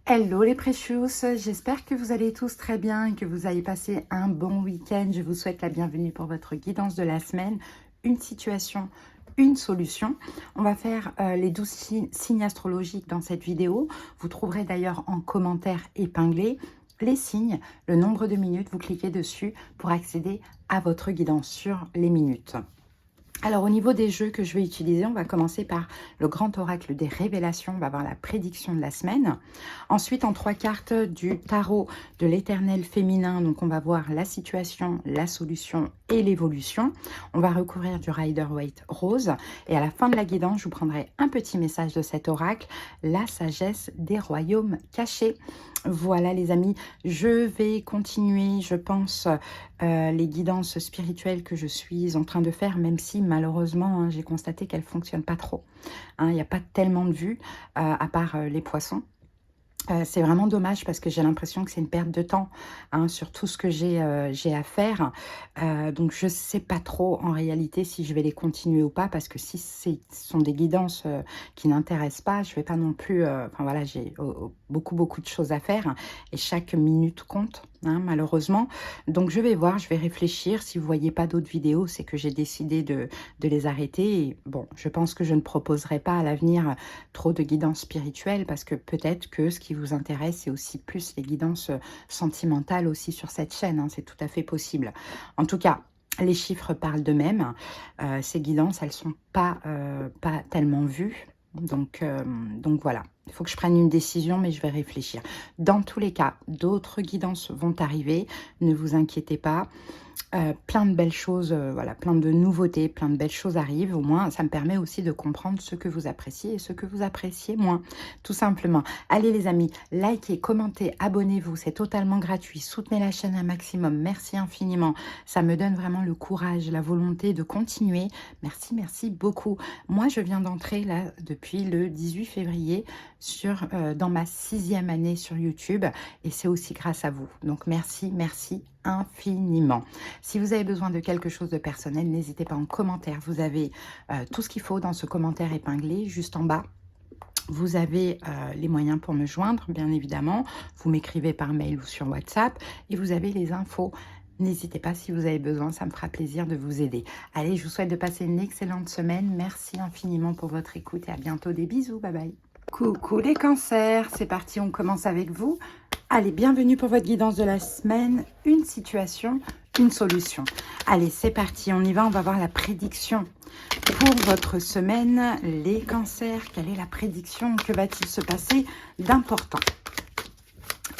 Hello les Precious, j'espère que vous allez tous très bien et que vous avez passé un bon week-end. Je vous souhaite la bienvenue pour votre guidance de la semaine. Une situation, une solution. On va faire les 12 signes astrologiques dans cette vidéo. Vous trouverez d'ailleurs en commentaire épinglé les signes, le nombre de minutes. Vous cliquez dessus pour accéder à votre guidance sur les minutes. Alors, au niveau des jeux que je vais utiliser, on va commencer par le grand oracle des révélations. On va voir la prédiction de la semaine. Ensuite, en 3 cartes du tarot de l'éternel féminin, donc on va voir la situation, la solution et l'évolution. On va recouvrir du Rider-Waite rose. Et à la fin de la guidance, je vous prendrai un petit message de cet oracle, la sagesse des royaumes cachés. Voilà les amis, je vais continuer, je pense, les guidances spirituelles que je suis en train de faire, même si malheureusement, hein, j'ai constaté qu'elles ne fonctionnent pas trop. Hein, il n'y a pas tellement de vues, à part les poissons. C'est vraiment dommage parce que j'ai l'impression que c'est une perte de temps hein, sur tout ce que j'ai à faire. Donc, je ne sais pas trop en réalité si je vais les continuer ou pas parce que si ce sont des guidances qui n'intéressent pas, je ne vais pas non plus... Enfin, voilà, j'ai beaucoup de choses à faire et chaque minute compte. Hein, malheureusement. Donc, je vais voir, je vais réfléchir. Si vous ne voyez pas d'autres vidéos, c'est que j'ai décidé de les arrêter. Et bon, je pense que je ne proposerai pas à l'avenir trop de guidance spirituelle parce que peut-être que ce qui vous intéresse, c'est aussi plus les guidances sentimentales aussi sur cette chaîne. Hein, c'est tout à fait possible. En tout cas, les chiffres parlent d'eux-mêmes. Ces guidances, elles ne sont pas tellement vues. Donc voilà, il faut que je prenne une décision, mais je vais réfléchir. Dans tous les cas, d'autres guidances vont arriver, ne vous inquiétez pas. Plein de belles choses, voilà, plein de nouveautés, plein de belles choses arrivent. Au moins, ça me permet aussi de comprendre ce que vous appréciez et ce que vous appréciez moins, tout simplement. Allez les amis, likez, commentez, abonnez-vous, c'est totalement gratuit. Soutenez la chaîne un maximum, merci infiniment. Ça me donne vraiment le courage, la volonté de continuer. Merci, merci beaucoup. Moi, je viens d'entrer là depuis le 18 février dans ma 6e année sur YouTube et c'est aussi grâce à vous. Donc merci, merci infiniment. Si vous avez besoin de quelque chose de personnel, n'hésitez pas en commentaire. Vous avez tout ce qu'il faut dans ce commentaire épinglé juste en bas. Vous avez les moyens pour me joindre, bien évidemment. Vous m'écrivez par mail ou sur WhatsApp et vous avez les infos. N'hésitez pas si vous avez besoin, ça me fera plaisir de vous aider. Allez, je vous souhaite de passer une excellente semaine. Merci infiniment pour votre écoute et à bientôt. Des bisous, bye bye. Coucou les cancers, c'est parti, on commence avec vous. Allez, bienvenue pour votre guidance de la semaine. Une situation, une solution. Allez, c'est parti, on y va, on va voir la prédiction pour votre semaine. Les cancers, quelle est la prédiction? Que va-t-il se passer d'important?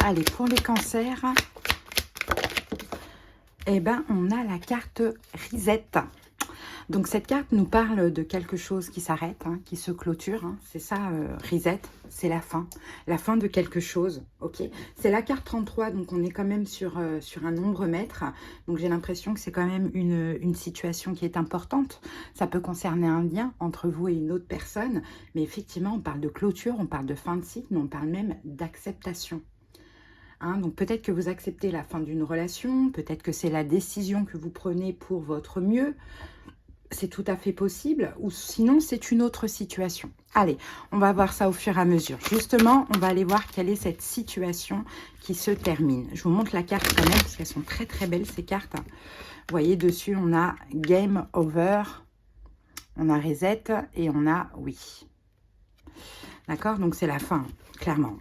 Allez, pour les cancers, eh ben, on a la carte Reset. Donc, cette carte nous parle de quelque chose qui s'arrête, hein, qui se clôture. Hein. C'est ça, reset, c'est la fin de quelque chose. Ok, c'est la carte 33, donc on est quand même sur un nombre mètre. Donc, j'ai l'impression que c'est quand même une situation qui est importante. Ça peut concerner un lien entre vous et une autre personne. Mais effectivement, on parle de clôture, on parle de fin de cycle, mais on parle même d'acceptation. Hein, donc peut-être que vous acceptez la fin d'une relation, peut-être que c'est la décision que vous prenez pour votre mieux. C'est tout à fait possible, ou sinon c'est une autre situation. Allez, on va voir ça au fur et à mesure. Justement, on va aller voir quelle est cette situation qui se termine. Je vous montre la carte quand même, parce qu'elles sont très très belles ces cartes. Vous voyez, dessus on a Game Over, on a Reset et on a Oui. D'accord? Donc c'est la fin, clairement.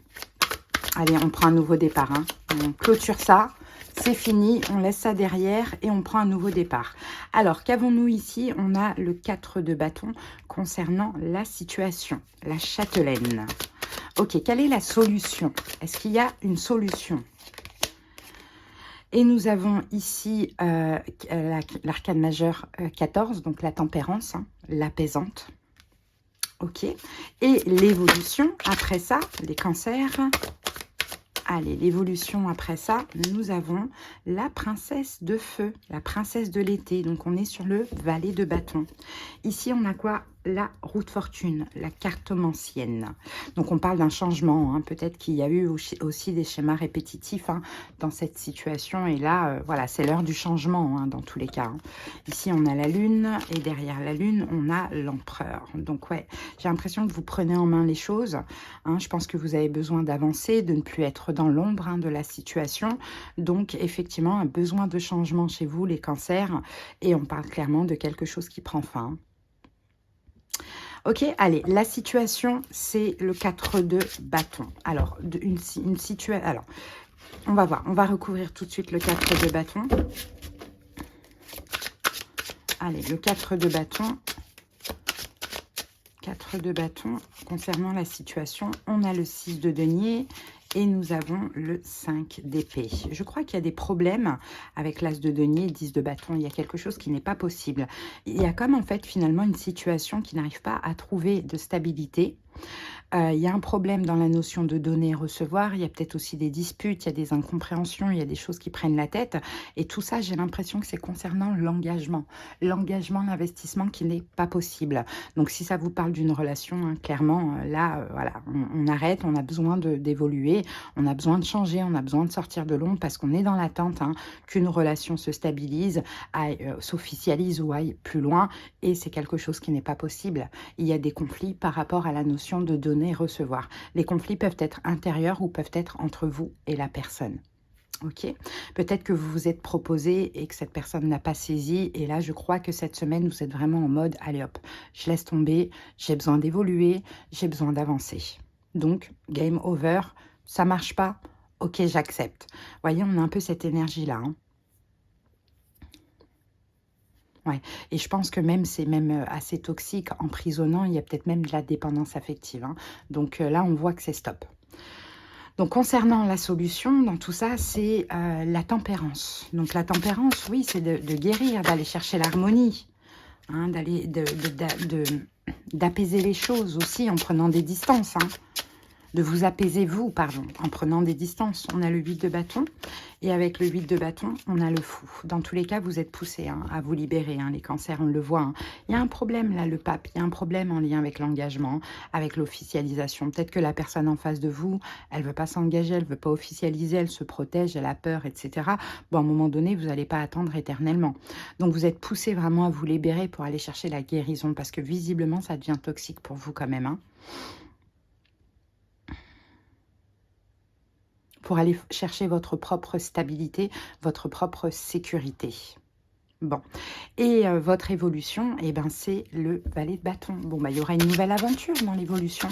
Allez, on prend un nouveau départ. Hein. On clôture ça. C'est fini, on laisse ça derrière et on prend un nouveau départ. Alors, qu'avons-nous ici? On a le 4 de bâton concernant la situation, la châtelaine. Ok, quelle est la solution? Est-ce qu'il y a une solution? Et nous avons ici l'arcane majeure 14, donc la tempérance, hein, l'apaisante. Ok, et l'évolution après ça, les cancers. Allez, l'évolution après ça, nous avons la princesse de feu, la princesse de l'été. Donc, on est sur le valet de bâton. Ici, on a quoi? la roue de fortune, la cartomancienne. Donc on parle d'un changement, hein. Peut-être qu'il y a eu aussi des schémas répétitifs, hein, dans cette situation. Et là, voilà, c'est l'heure du changement, hein, dans tous les cas, hein. Ici, on a la lune et derrière la lune, on a l'empereur. Donc ouais, j'ai l'impression que vous prenez en main les choses, hein. Je pense que vous avez besoin d'avancer, de ne plus être dans l'ombre, hein, de la situation. Donc effectivement, un besoin de changement chez vous, les cancers. Et on parle clairement de quelque chose qui prend fin. Ok, allez, la situation, c'est le 4 de bâton. Alors, une situation... Alors, on va voir, on va recouvrir tout de suite le 4 de bâton. Allez, le 4 de bâton. 4 de bâton. Concernant la situation, on a le 6 de denier. Et nous avons le 5 d'épée. Je crois qu'il y a des problèmes avec l'as de denier et 10 de bâton. Il y a quelque chose qui n'est pas possible. Il y a comme en fait finalement une situation qui n'arrive pas à trouver de stabilité. Il y a un problème dans la notion de donner et recevoir. Il y a peut-être aussi des disputes, il y a des incompréhensions, il y a des choses qui prennent la tête. Et tout ça, j'ai l'impression que c'est concernant l'engagement. L'engagement, l'investissement qui n'est pas possible. Donc, si ça vous parle d'une relation, hein, clairement, là, voilà, on arrête, on a besoin d'évoluer, on a besoin de changer, on a besoin de sortir de l'ombre parce qu'on est dans l'attente, hein, qu'une relation se stabilise, s'officialise ou aille plus loin. Et c'est quelque chose qui n'est pas possible. Il y a des conflits par rapport à la notion de donner et recevoir. Les conflits peuvent être intérieurs ou peuvent être entre vous et la personne. Ok, peut-être que vous vous êtes proposé et que cette personne n'a pas saisi. Et là, je crois que cette semaine, vous êtes vraiment en mode, allez hop, je laisse tomber, j'ai besoin d'évoluer, j'ai besoin d'avancer. Donc, game over, ça marche pas, ok, j'accepte. Voyez, on a un peu cette énergie-là, hein. Ouais, et je pense que même c'est même assez toxique, emprisonnant, il y a peut-être même de la dépendance affective, hein. Donc là, on voit que c'est stop. Donc concernant la solution dans tout ça, c'est la tempérance. Donc la tempérance, oui, c'est de guérir, d'aller chercher l'harmonie, hein, d'apaiser les choses aussi en prenant des distances, hein. De vous apaiser vous, pardon, en prenant des distances. On a le 8 de bâton et avec le 8 de bâton, on a le fou. Dans tous les cas, vous êtes poussés, hein, à vous libérer, hein, les cancers, on le voit, hein. Il y a un problème là, le pape, il y a un problème en lien avec l'engagement, avec l'officialisation. Peut-être que la personne en face de vous, elle ne veut pas s'engager, elle ne veut pas officialiser, elle se protège, elle a peur, etc. Bon, à un moment donné, vous n'allez pas attendre éternellement. Donc, vous êtes poussés vraiment à vous libérer pour aller chercher la guérison parce que visiblement, ça devient toxique pour vous quand même, hein. Pour aller chercher votre propre stabilité, votre propre sécurité. Bon, et votre évolution, eh ben, c'est le valet de bâton. Bon, bah, il y aura une nouvelle aventure dans l'évolution,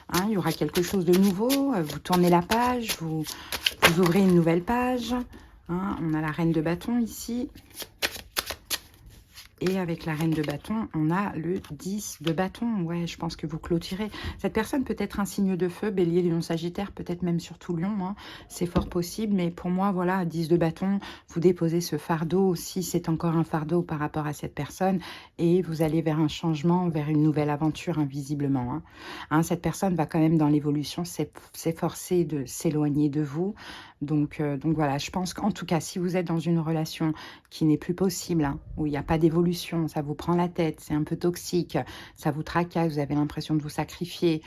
hein, il y aura quelque chose de nouveau, vous tournez la page, vous ouvrez une nouvelle page, hein. On a la reine de bâton ici. Et avec la reine de bâton, on a le 10 de bâton. Ouais, je pense que vous clôturez. Cette personne peut être un signe de feu, bélier, lion, sagittaire, peut-être même surtout lion, hein. C'est fort possible, mais pour moi, voilà, 10 de bâton, vous déposez ce fardeau, si c'est encore un fardeau par rapport à cette personne, et vous allez vers un changement, vers une nouvelle aventure, invisiblement, hein. Hein, cette personne va quand même dans l'évolution s'efforcer de s'éloigner de vous. Donc voilà, je pense qu'en tout cas, si vous êtes dans une relation qui n'est plus possible, hein, où il n'y a pas d'évolution, ça vous prend la tête, c'est un peu toxique, ça vous tracasse, vous avez l'impression de vous sacrifier,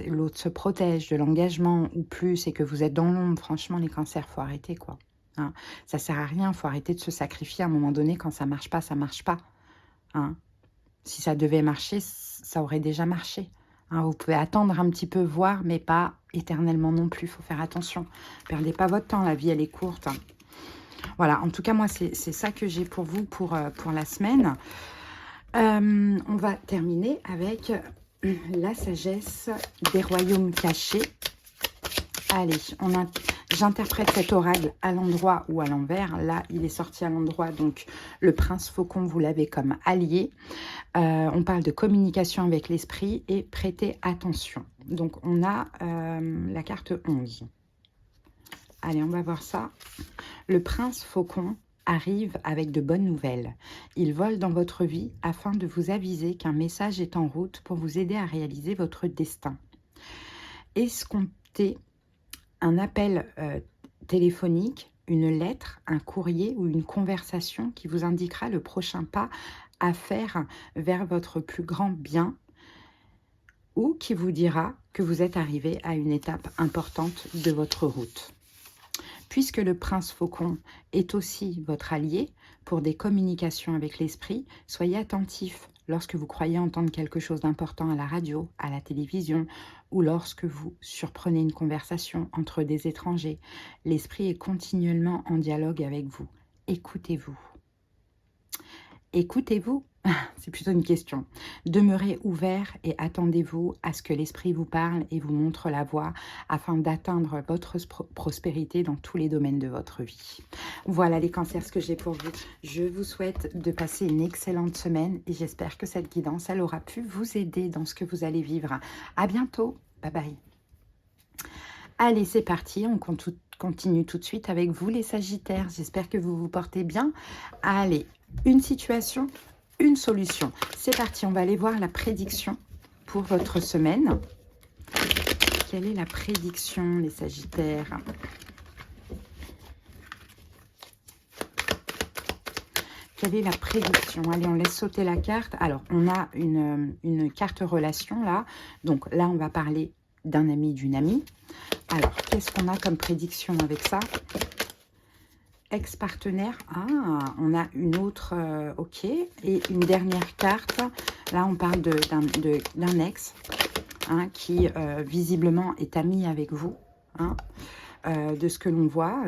l'autre se protège de l'engagement ou plus et que vous êtes dans l'ombre, franchement, les cancers, faut arrêter, quoi. Hein. Ça sert à rien, faut arrêter de se sacrifier à un moment donné. Quand ça marche pas, ça marche pas. Hein. Si ça devait marcher, ça aurait déjà marché. Hein, vous pouvez attendre un petit peu, voir, mais pas éternellement non plus. Il faut faire attention. Perdez pas votre temps, la vie, elle est courte. Voilà, en tout cas, moi, c'est ça que j'ai pour vous pour la semaine. On va terminer avec la sagesse des royaumes cachés. Allez, j'interprète cet oracle à l'endroit ou à l'envers. Là, il est sorti à l'endroit, donc le prince faucon, vous l'avez comme allié. On parle de communication avec l'esprit et prêtez attention. Donc, on a la carte 11. Allez, on va voir ça. Le prince faucon arrive avec de bonnes nouvelles. Il vole dans votre vie afin de vous aviser qu'un message est en route pour vous aider à réaliser votre destin. Escomptez un appel téléphonique, une lettre, un courrier ou une conversation qui vous indiquera le prochain pas à faire vers votre plus grand bien, ou qui vous dira que vous êtes arrivé à une étape importante de votre route. Puisque le prince faucon est aussi votre allié pour des communications avec l'esprit, soyez attentif lorsque vous croyez entendre quelque chose d'important à la radio, à la télévision, ou lorsque vous surprenez une conversation entre des étrangers. L'esprit est continuellement en dialogue avec vous. Écoutez-vous. Écoutez-vous, c'est plutôt une question. Demeurez ouvert et attendez-vous à ce que l'esprit vous parle et vous montre la voie afin d'atteindre votre prospérité dans tous les domaines de votre vie. Voilà les cancers, ce que j'ai pour vous. Je vous souhaite de passer une excellente semaine et j'espère que cette guidance, elle aura pu vous aider dans ce que vous allez vivre. À bientôt. Bye bye. Allez, c'est parti. On continue tout de suite avec vous les Sagittaires. J'espère que vous vous portez bien. Allez. Une situation, une solution. C'est parti, on va aller voir la prédiction pour votre semaine. Quelle est la prédiction, les Sagittaires? Quelle est la prédiction? Allez, on laisse sauter la carte. Alors, on a une carte relation là. Donc là, on va parler d'un ami, d'une amie. Alors, qu'est-ce qu'on a comme prédiction avec ça? Ex-partenaire, on a une autre, ok, et une dernière carte, là on parle d'un ex qui visiblement est ami avec vous, de ce que l'on voit,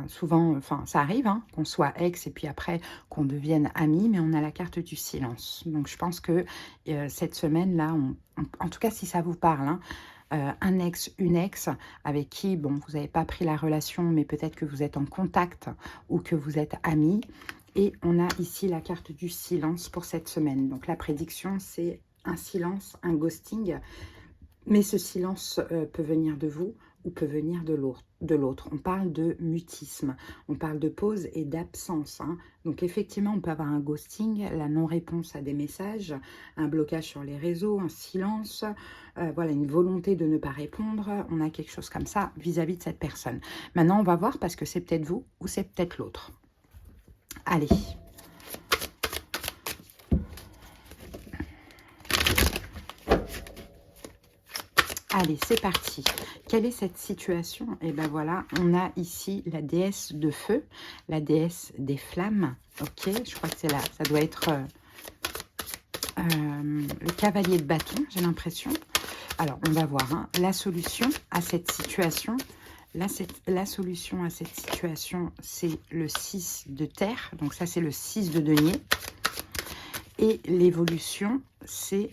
souvent, ça arrive qu'on soit ex et puis après qu'on devienne ami, mais on a la carte du silence, donc je pense que cette semaine-là, en tout cas si ça vous parle, un ex, une ex avec qui, bon, vous n'avez pas pris la relation, mais peut-être que vous êtes en contact ou que vous êtes amis. Et on a ici la carte du silence pour cette semaine. Donc la prédiction, c'est un silence, un ghosting. Mais ce silence peut venir de vous ou peut venir de l'autre. On parle de mutisme, on parle de pause et d'absence. Donc effectivement, on peut avoir un ghosting, la non-réponse à des messages, un blocage sur les réseaux, un silence, voilà, une volonté de ne pas répondre. On a quelque chose comme ça vis-à-vis de cette personne. Maintenant, on va voir parce que c'est peut-être vous ou c'est peut-être l'autre. Allez. Allez, c'est parti. Quelle est cette situation? Et ben voilà, on a ici la déesse de feu, la déesse des flammes. Ok, je crois que c'est là. Ça doit être le cavalier de bâton, j'ai l'impression. Alors, on va voir la solution à cette situation. La solution à cette situation, c'est le 6 de terre. Donc ça, c'est le 6 de denier. Et l'évolution, c'est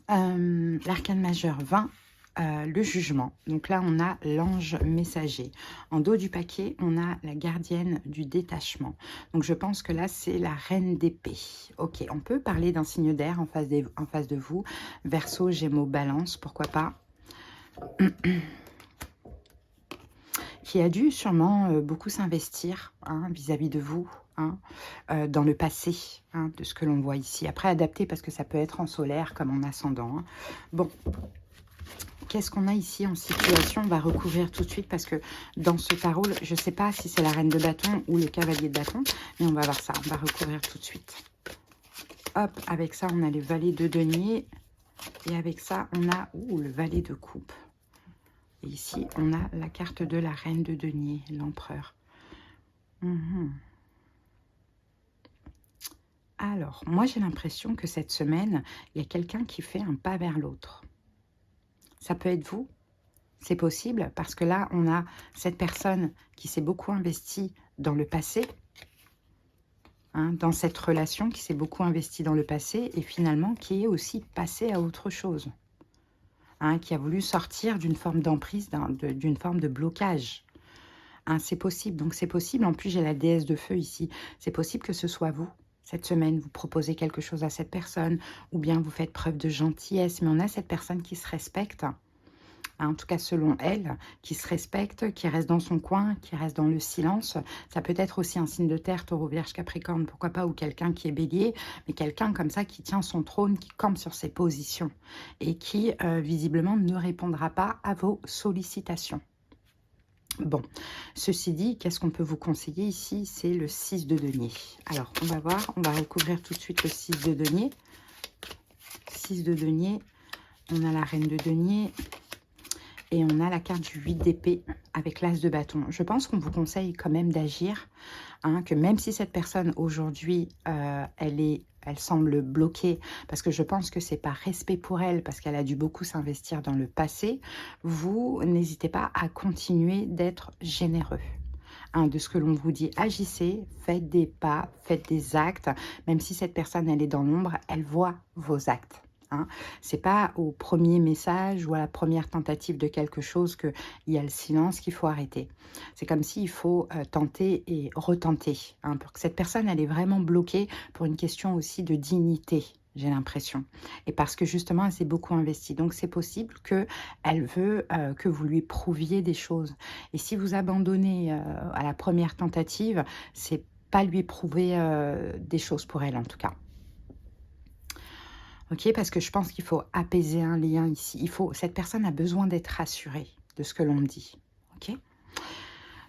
l'arcane majeur 20, le jugement. Donc là, on a l'ange messager. En dos du paquet, on a la gardienne du détachement. Donc je pense que là, c'est la reine d'épée. Ok, on peut parler d'un signe d'air en face de vous. Verseau, Gémeaux, Balance, pourquoi pas. Qui a dû sûrement beaucoup s'investir vis-à-vis de vous, dans le passé, de ce que l'on voit ici. Après, adapté parce que ça peut être en solaire comme en ascendant. Bon, qu'est-ce qu'on a ici en situation? On va recouvrir tout de suite parce que dans ce tarot, je ne sais pas si c'est la reine de bâton ou le cavalier de bâton, mais on va voir ça. On va recouvrir tout de suite. Hop, avec ça, on a les valets de denier. Et avec ça, on a le valet de coupe. Et ici, on a la carte de la reine de denier, l'empereur. Alors, moi, j'ai l'impression que cette semaine, il y a quelqu'un qui fait un pas vers l'autre. Ça peut être vous, c'est possible, parce que là, on a cette personne qui s'est beaucoup investie dans le passé, dans cette relation qui s'est beaucoup investie dans le passé, et finalement, qui est aussi passée à autre chose. Qui a voulu sortir d'une forme d'emprise, d'une forme de blocage. C'est possible, donc c'est possible. En plus, j'ai la déesse de feu ici. C'est possible que ce soit vous. Cette semaine, vous proposez quelque chose à cette personne, ou bien vous faites preuve de gentillesse, mais on a cette personne qui se respecte, en tout cas selon elle, qui se respecte, qui reste dans son coin, qui reste dans le silence. Ça peut être aussi un signe de terre, taureau, vierge, capricorne, pourquoi pas, ou quelqu'un qui est bélier, mais quelqu'un comme ça qui tient son trône, qui campe sur ses positions, et qui visiblement ne répondra pas à vos sollicitations. Bon, ceci dit, qu'est-ce qu'on peut vous conseiller ici? C'est le 6 de denier. Alors, on va voir, on va recouvrir tout de suite le 6 de denier. 6 de denier, on a la reine de denier et on a la carte du 8 d'épée avec l'as de bâton. Je pense qu'on vous conseille quand même d'agir, hein, que même si cette personne aujourd'hui, elle semble bloquée, parce que je pense que c'est par respect pour elle, parce qu'elle a dû beaucoup s'investir dans le passé, vous n'hésitez pas à continuer d'être généreux. Hein, de ce que l'on vous dit, agissez, faites des pas, faites des actes, même si cette personne, elle est dans l'ombre, elle voit vos actes. Hein. C'est pas au premier message ou à la première tentative de quelque chose qu'il y a le silence qu'il faut arrêter. C'est comme s'il faut tenter et retenter. Hein, pour que cette personne, elle est vraiment bloquée pour une question aussi de dignité, j'ai l'impression. Et parce que justement, elle s'est beaucoup investie. Donc, c'est possible qu'elle veut que vous lui prouviez des choses. Et si vous abandonnez à la première tentative, c'est pas lui prouver des choses pour elle, en tout cas. Ok, parce que je pense qu'il faut apaiser un lien ici. Cette personne a besoin d'être rassurée de ce que l'on dit. Ok.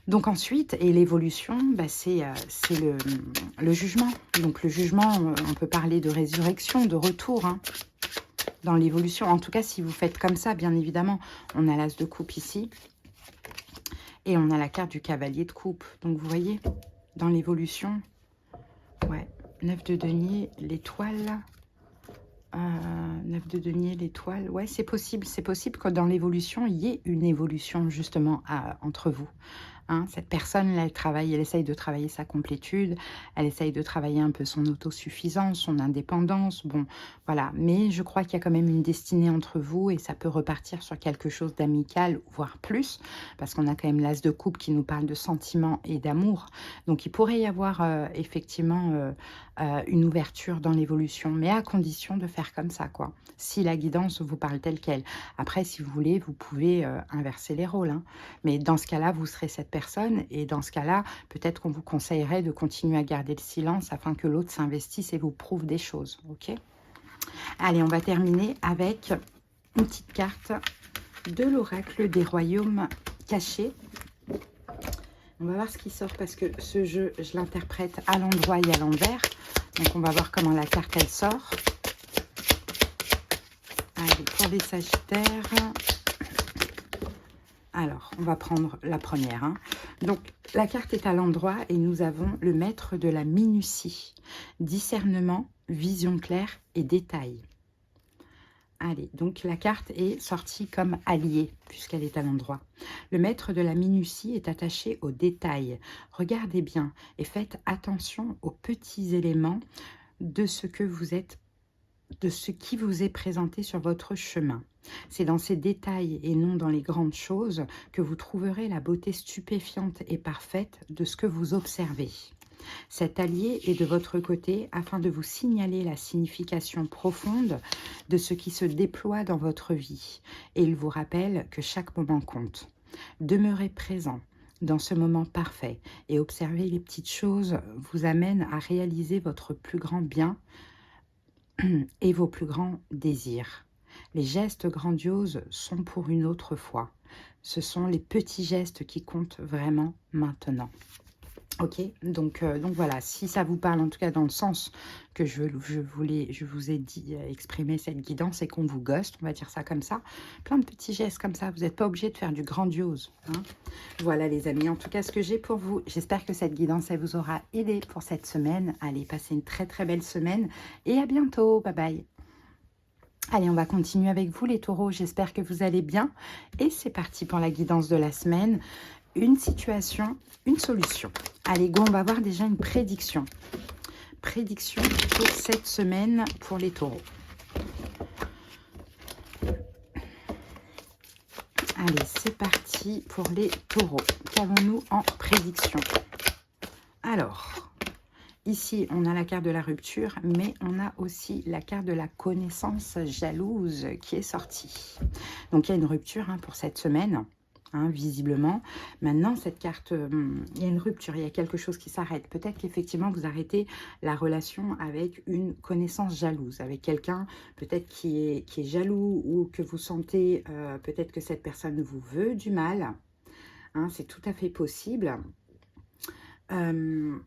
Donc ensuite, et l'évolution, bah c'est le jugement. Donc le jugement, on peut parler de résurrection, de retour, hein, dans l'évolution. En tout cas, si vous faites comme ça, bien évidemment, on a l'as de coupe ici. Et on a la carte du cavalier de coupe. Donc vous voyez, dans l'évolution, ouais, 9 de denier, l'étoile. 9 de denier, l'étoile. Ouais, c'est possible que dans l'évolution, il y ait une évolution justement entre vous. Hein, cette personne, là, elle essaye de travailler sa complétude, elle essaye de travailler un peu son autosuffisance, son indépendance, bon, voilà. Mais je crois qu'il y a quand même une destinée entre vous et ça peut repartir sur quelque chose d'amical, voire plus, parce qu'on a quand même l'as de coupe qui nous parle de sentiments et d'amour. Donc, il pourrait y avoir effectivement une ouverture dans l'évolution, mais à condition de faire comme ça, quoi. Si la guidance vous parle telle qu'elle. Après, si vous voulez, vous pouvez inverser les rôles, hein. Mais dans ce cas-là, vous serez cette personne et dans ce cas-là, peut-être qu'on vous conseillerait de continuer à garder le silence afin que l'autre s'investisse et vous prouve des choses, ok? Allez, on va terminer avec une petite carte de l'oracle des royaumes cachés. On va voir ce qui sort parce que ce jeu, je l'interprète à l'endroit et à l'envers. Donc, on va voir comment la carte, elle sort. Allez, pour les Sagittaires. Alors, on va prendre la première. Hein. Donc, la carte est à l'endroit et nous avons le maître de la minutie. Discernement, vision claire et détail. Allez, donc la carte est sortie comme alliée, puisqu'elle est à l'endroit. Le maître de la minutie est attaché aux détails. Regardez bien et faites attention aux petits éléments de ce que vous êtes, de ce qui vous est présenté sur votre chemin. C'est dans ces détails et non dans les grandes choses que vous trouverez la beauté stupéfiante et parfaite de ce que vous observez. Cet allié est de votre côté afin de vous signaler la signification profonde de ce qui se déploie dans votre vie et il vous rappelle que chaque moment compte. Demeurez présent dans ce moment parfait et observer les petites choses vous amène à réaliser votre plus grand bien et vos plus grands désirs. Les gestes grandioses sont pour une autre fois. Ce sont les petits gestes qui comptent vraiment maintenant. Ok, donc voilà, si ça vous parle, en tout cas dans le sens que je vous ai dit, exprimer cette guidance et qu'on vous ghost, on va dire ça comme ça, plein de petits gestes comme ça, vous n'êtes pas obligé de faire du grandiose. Hein. Voilà les amis, en tout cas ce que j'ai pour vous, j'espère que cette guidance, elle vous aura aidé pour cette semaine. Allez, passez une très très belle semaine et à bientôt, bye bye. Allez, on va continuer avec vous les taureaux, j'espère que vous allez bien et c'est parti pour la guidance de la semaine. Une situation, une solution. Allez, go, on va voir déjà une prédiction. Prédiction pour cette semaine pour les taureaux. Allez, c'est parti pour les taureaux. Qu'avons-nous en prédiction? Alors, ici, on a la carte de la rupture, mais on a aussi la carte de la connaissance jalouse qui est sortie. Donc, il y a une rupture hein, pour cette semaine. Hein, visiblement. Maintenant, cette carte, il y a une rupture, il y a quelque chose qui s'arrête. Peut-être qu'effectivement, vous arrêtez la relation avec une connaissance jalouse, avec quelqu'un peut-être qui est jaloux ou que vous sentez, peut-être que cette personne vous veut du mal. hein, c'est tout à fait possible. Euh,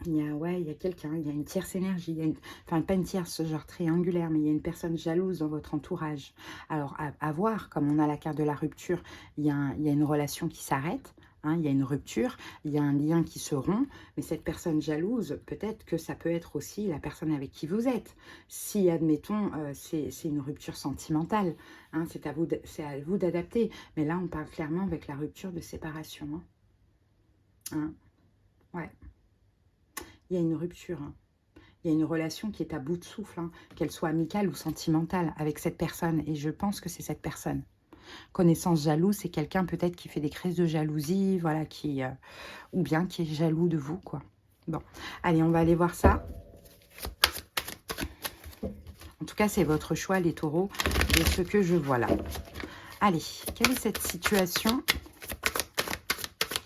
il y a quelqu'un, il y a une tierce énergie, il y a enfin pas une tierce genre triangulaire, mais il y a une personne jalouse dans votre entourage. Alors à voir, comme on a la carte de la rupture, il y a une relation qui s'arrête, hein, il y a une rupture, il y a un lien qui se rompt, mais cette personne jalouse, peut-être que ça peut être aussi la personne avec qui vous êtes. Si, admettons, c'est une rupture sentimentale, hein, c'est à vous d'adapter. Mais là, on parle clairement avec la rupture de séparation. Hein. Ouais. Il y a une rupture, hein. Il y a une relation qui est à bout de souffle, hein, qu'elle soit amicale ou sentimentale avec cette personne. Et je pense que c'est cette personne. Connaissance jalouse, c'est quelqu'un peut-être qui fait des crises de jalousie, voilà, ou bien qui est jaloux de vous, quoi. Bon, allez, on va aller voir ça. En tout cas, c'est votre choix, les taureaux, de ce que je vois là. Allez, quelle est cette situation?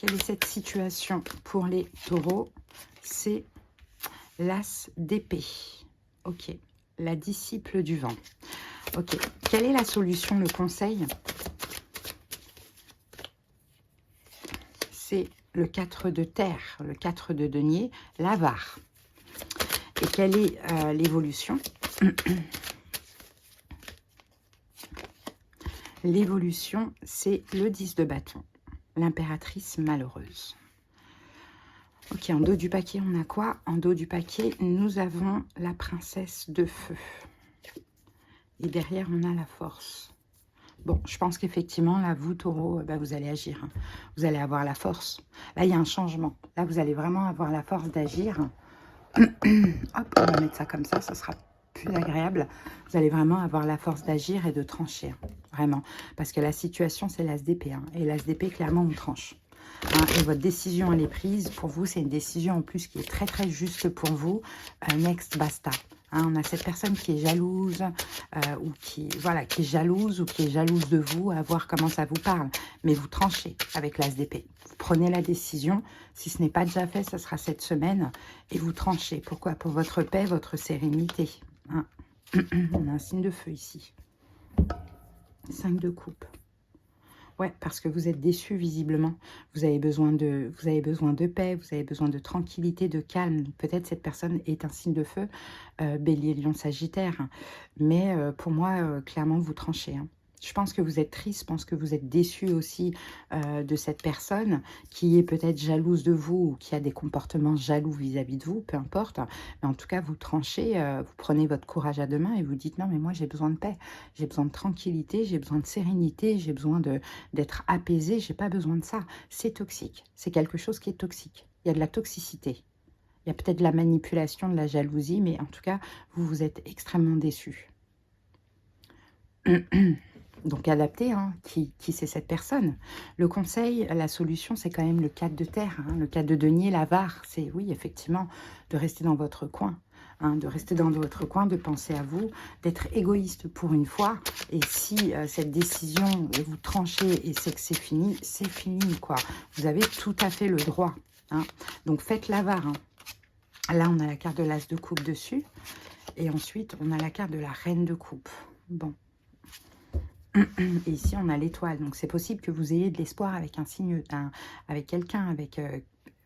Quelle est cette situation pour les taureaux? C'est l'as d'épée. Ok. La disciple du vent. Ok. Quelle est la solution, le conseil? C'est le 4 de terre, le 4 de denier, l'avare. Et quelle est l'évolution? L'évolution, c'est le 10 de bâton, l'impératrice malheureuse. Ok, en dos du paquet, on a quoi? En dos du paquet, nous avons la princesse de feu. Et derrière, on a la force. Bon, je pense qu'effectivement, là, vous, taureau, bah, vous allez agir. Hein. Vous allez avoir la force. Là, il y a un changement. Là, vous allez vraiment avoir la force d'agir. Hop, on va mettre ça comme ça sera plus agréable. Vous allez vraiment avoir la force d'agir et de trancher. Hein, vraiment. Parce que la situation, c'est l'as d'épée. Hein, et l'as d'épée, clairement, on tranche. Hein, et votre décision, elle est prise. Pour vous, c'est une décision en plus qui est très, très juste pour vous. Next, basta. Hein, on a cette personne qui est jalouse ou qui est jalouse ou qui est jalouse de vous, à voir comment ça vous parle. Mais vous tranchez avec l'as d'épée. Vous prenez la décision. Si ce n'est pas déjà fait, ça sera cette semaine. Et vous tranchez. Pourquoi? Pour votre paix, votre sérénité. Hein. On a un signe de feu ici. 5 de coupe. Ouais, parce que vous êtes déçu visiblement. Vous avez besoin de paix, vous avez besoin de tranquillité, de calme. Peut-être cette personne est un signe de feu, Bélier, Lion, Sagittaire. Mais pour moi, clairement, vous tranchez. Hein. Je pense que vous êtes triste, je pense que vous êtes déçu aussi de cette personne qui est peut-être jalouse de vous ou qui a des comportements jaloux vis-à-vis de vous, peu importe. Mais en tout cas, vous tranchez, vous prenez votre courage à deux mains et vous dites non, mais moi j'ai besoin de paix, j'ai besoin de tranquillité, j'ai besoin de sérénité, j'ai besoin d'être apaisé, j'ai pas besoin de ça. C'est toxique, c'est quelque chose qui est toxique. Il y a de la toxicité. Il y a peut-être de la manipulation, de la jalousie, mais en tout cas, vous êtes extrêmement déçu. Donc adaptez, hein, qui c'est cette personne. Le conseil, la solution, c'est quand même le 4 de terre, hein, le 4 de denier, l'avare. C'est, oui, effectivement, de rester dans votre coin. Hein, de rester dans votre coin, de penser à vous, d'être égoïste pour une fois. Et si cette décision, vous tranchez et c'est que c'est fini, quoi. Vous avez tout à fait le droit. Hein. Donc faites l'avare. Hein. Là, on a la carte de l'as de coupe dessus. Et ensuite, on a la carte de la reine de coupe. Bon. Et ici, on a l'étoile. Donc, c'est possible que vous ayez de l'espoir avec un signe, avec quelqu'un, avec...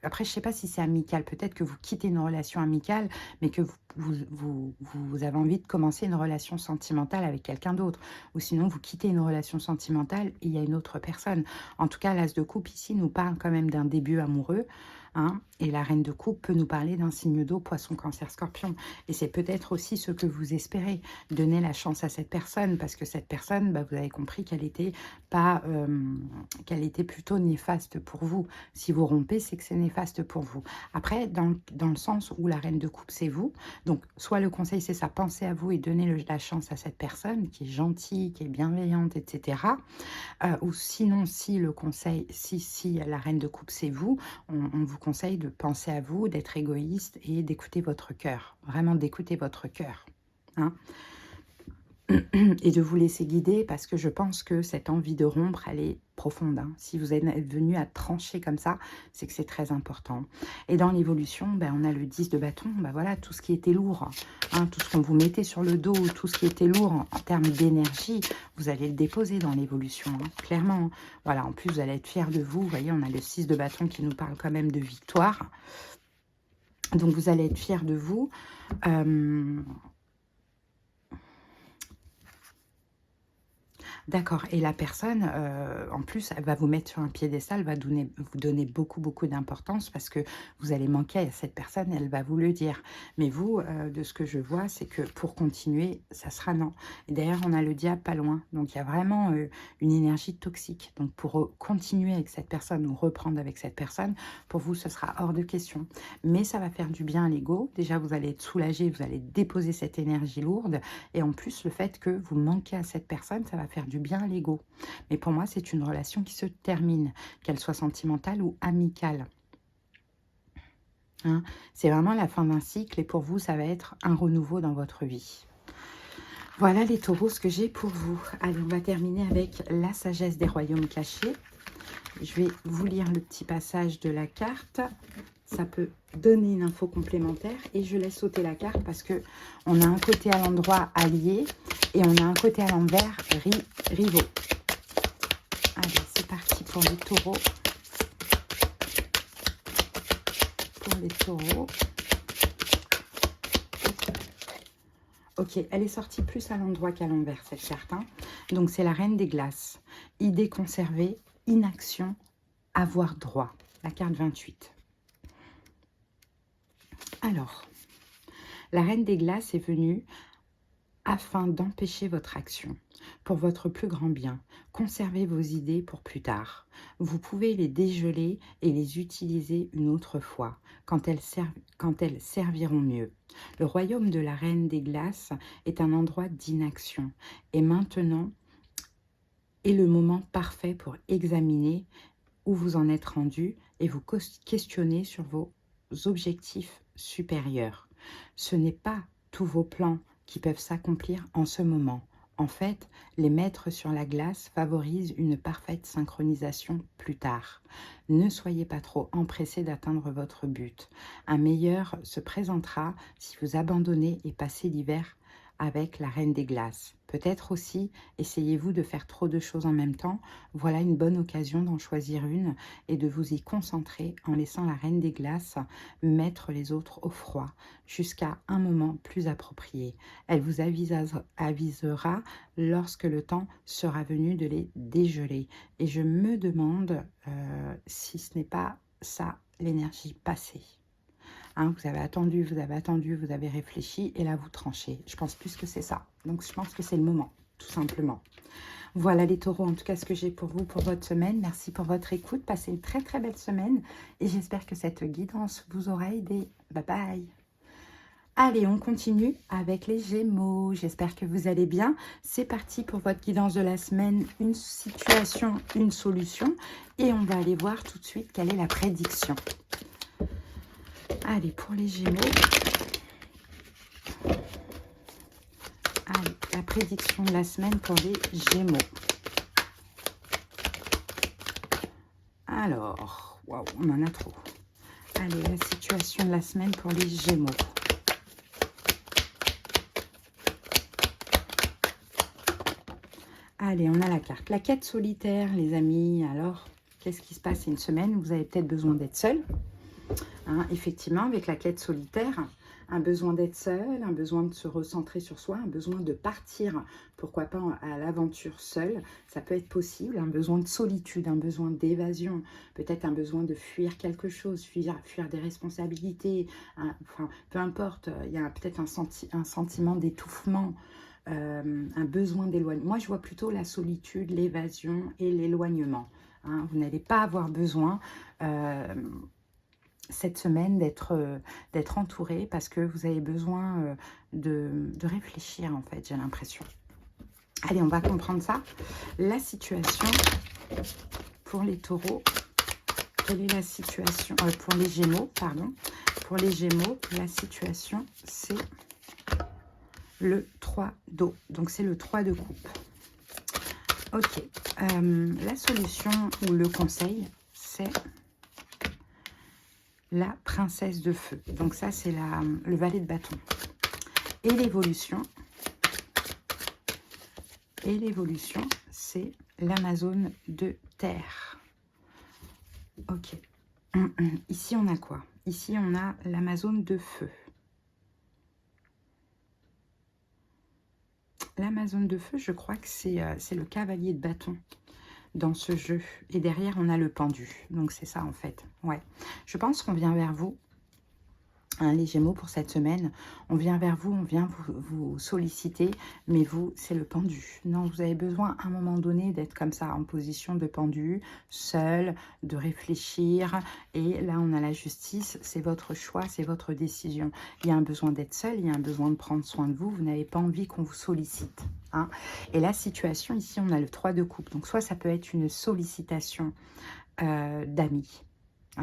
Après, je ne sais pas si c'est amical. Peut-être que vous quittez une relation amicale, mais que vous avez envie de commencer une relation sentimentale avec quelqu'un d'autre. Ou sinon, vous quittez une relation sentimentale et il y a une autre personne. En tout cas, l'as de coupe ici nous parle quand même d'un début amoureux. Hein, et la reine de coupe peut nous parler d'un signe d'eau, poisson, cancer, scorpion. Et c'est peut-être aussi ce que vous espérez. Donner la chance à cette personne, parce que cette personne, bah, vous avez compris qu'elle était qu'elle était plutôt néfaste pour vous. Si vous rompez, c'est que c'est néfaste pour vous. Après, dans le sens où la reine de coupe, c'est vous. Donc, soit le conseil, c'est ça, pensez à vous et donnez la chance à cette personne qui est gentille, qui est bienveillante, etc. Ou sinon, si le conseil, si la reine de coupe, c'est vous, on vous conseille de penser à vous, d'être égoïste et d'écouter votre cœur. Vraiment d'écouter votre cœur. Hein. et de vous laisser guider parce que je pense que cette envie de rompre, elle est profonde. Hein. Si vous êtes venu à trancher comme ça, c'est que c'est très important. Et dans l'évolution, ben, on a le 10 de bâton, ben voilà, tout ce qui était lourd, hein, tout ce qu'on vous mettait sur le dos, tout ce qui était lourd en termes d'énergie, vous allez le déposer dans l'évolution, hein, clairement. Voilà, en plus, vous allez être fiers de vous. Vous voyez, on a le 6 de bâton qui nous parle quand même de victoire. Donc, vous allez être fiers de vous. D'accord. Et la personne, en plus, elle va vous mettre sur un piédestal, va vous donner beaucoup, beaucoup d'importance parce que vous allez manquer à cette personne, elle va vous le dire. Mais vous, de ce que je vois, c'est que pour continuer, ça sera non. Et d'ailleurs, on a le diable pas loin. Donc, il y a vraiment une énergie toxique. Donc, pour continuer avec cette personne ou reprendre avec cette personne, pour vous, ce sera hors de question. Mais ça va faire du bien à l'ego. Déjà, vous allez être soulagé, vous allez déposer cette énergie lourde. Et en plus, le fait que vous manquez à cette personne, ça va faire du bien à l'ego. Mais pour moi, c'est une relation qui se termine, qu'elle soit sentimentale ou amicale. Hein, c'est vraiment la fin d'un cycle et pour vous, ça va être un renouveau dans votre vie. Voilà les taureaux, ce que j'ai pour vous. Allez, on va terminer avec la sagesse des royaumes cachés. Je vais vous lire le petit passage de la carte. Ça peut donner une info complémentaire. Et je laisse sauter la carte parce que on a un côté à l'endroit allié et on a un côté à l'envers rivaux. Allez, c'est parti pour les taureaux. Pour les taureaux. Ok, elle est sortie plus à l'endroit qu'à l'envers, cette carte. Hein. Donc, c'est la reine des glaces. Idée conservée, inaction, avoir droit. La carte 28. Alors, la reine des glaces est venue afin d'empêcher votre action, pour votre plus grand bien. Conservez vos idées pour plus tard. Vous pouvez les dégeler et les utiliser une autre fois, quand elles serviront mieux. Le royaume de la reine des glaces est un endroit d'inaction. Et maintenant est le moment parfait pour examiner où vous en êtes rendu et vous questionner sur vos objectifs supérieurs. Ce n'est pas tous vos plans qui peuvent s'accomplir en ce moment. En fait, les mettre sur la glace favorise une parfaite synchronisation plus tard. Ne soyez pas trop empressés d'atteindre votre but. Un meilleur se présentera si vous abandonnez et passez l'hiver avec la reine des glaces. Peut-être aussi, essayez-vous de faire trop de choses en même temps. Voilà une bonne occasion d'en choisir une et de vous y concentrer en laissant la reine des glaces mettre les autres au froid jusqu'à un moment plus approprié. Elle vous avisera lorsque le temps sera venu de les dégeler. Et je me demande si ce n'est pas ça l'énergie passée. Hein, vous avez attendu, vous avez réfléchi et là vous tranchez. Je pense plus que c'est ça. Donc je pense que c'est le moment, tout simplement. Voilà les taureaux, en tout cas ce que j'ai pour vous pour votre semaine. Merci pour votre écoute. Passez une très très belle semaine et j'espère que cette guidance vous aura aidé. Bye bye. Allez, on continue avec les Gémeaux. J'espère que vous allez bien. C'est parti pour votre guidance de la semaine. Une situation, une solution. Et on va aller voir tout de suite quelle est la prédiction. Allez, pour les Gémeaux. Allez, la prédiction de la semaine pour les Gémeaux. Alors, waouh, on en a trop. Allez, la situation de la semaine pour les Gémeaux. Allez, on a la carte. La quête solitaire, les amis. Alors, qu'est-ce qui se passe? C'est une semaine où vous avez peut-être besoin d'être seul. Hein, effectivement, avec la quête solitaire, un besoin d'être seul, un besoin de se recentrer sur soi, un besoin de partir, pourquoi pas à l'aventure seul, ça peut être possible, un besoin de solitude, un besoin d'évasion, peut-être un besoin de fuir quelque chose, fuir des responsabilités, enfin, peu importe, il y a peut-être un sentiment d'étouffement, un besoin d'éloignement. Moi, je vois plutôt la solitude, l'évasion et l'éloignement. Hein, vous n'allez pas avoir besoin cette semaine d'être entouré parce que vous avez besoin de réfléchir en fait, j'ai l'impression. Allez, on va comprendre ça. La situation pour les taureaux. Quelle est la situation pour les Gémeaux, pardon. Pour les Gémeaux, la situation c'est le 3 d'eau. Donc, c'est le 3 de coupe. Ok. La solution ou le conseil, c'est la princesse de feu. Donc, ça, c'est le valet de bâton. Et l'évolution, c'est l'Amazone de terre. Ok. Ici, on a quoi? Ici, on a l'Amazone de feu. L'Amazone de feu, je crois que c'est le cavalier de bâton dans ce jeu. Et derrière, on a le pendu. Donc, c'est ça, en fait. Ouais. Je pense qu'on vient vers vous. Hein, les Gémeaux, pour cette semaine, on vient vers vous, on vient vous solliciter, mais vous, c'est le pendu. Non, vous avez besoin, à un moment donné, d'être comme ça, en position de pendu, seul, de réfléchir. Et là, on a la justice, c'est votre choix, c'est votre décision. Il y a un besoin d'être seul, il y a un besoin de prendre soin de vous. Vous n'avez pas envie qu'on vous sollicite. Hein. Et la situation, ici, on a le 3 de coupe. Donc, soit ça peut être une sollicitation d'amis.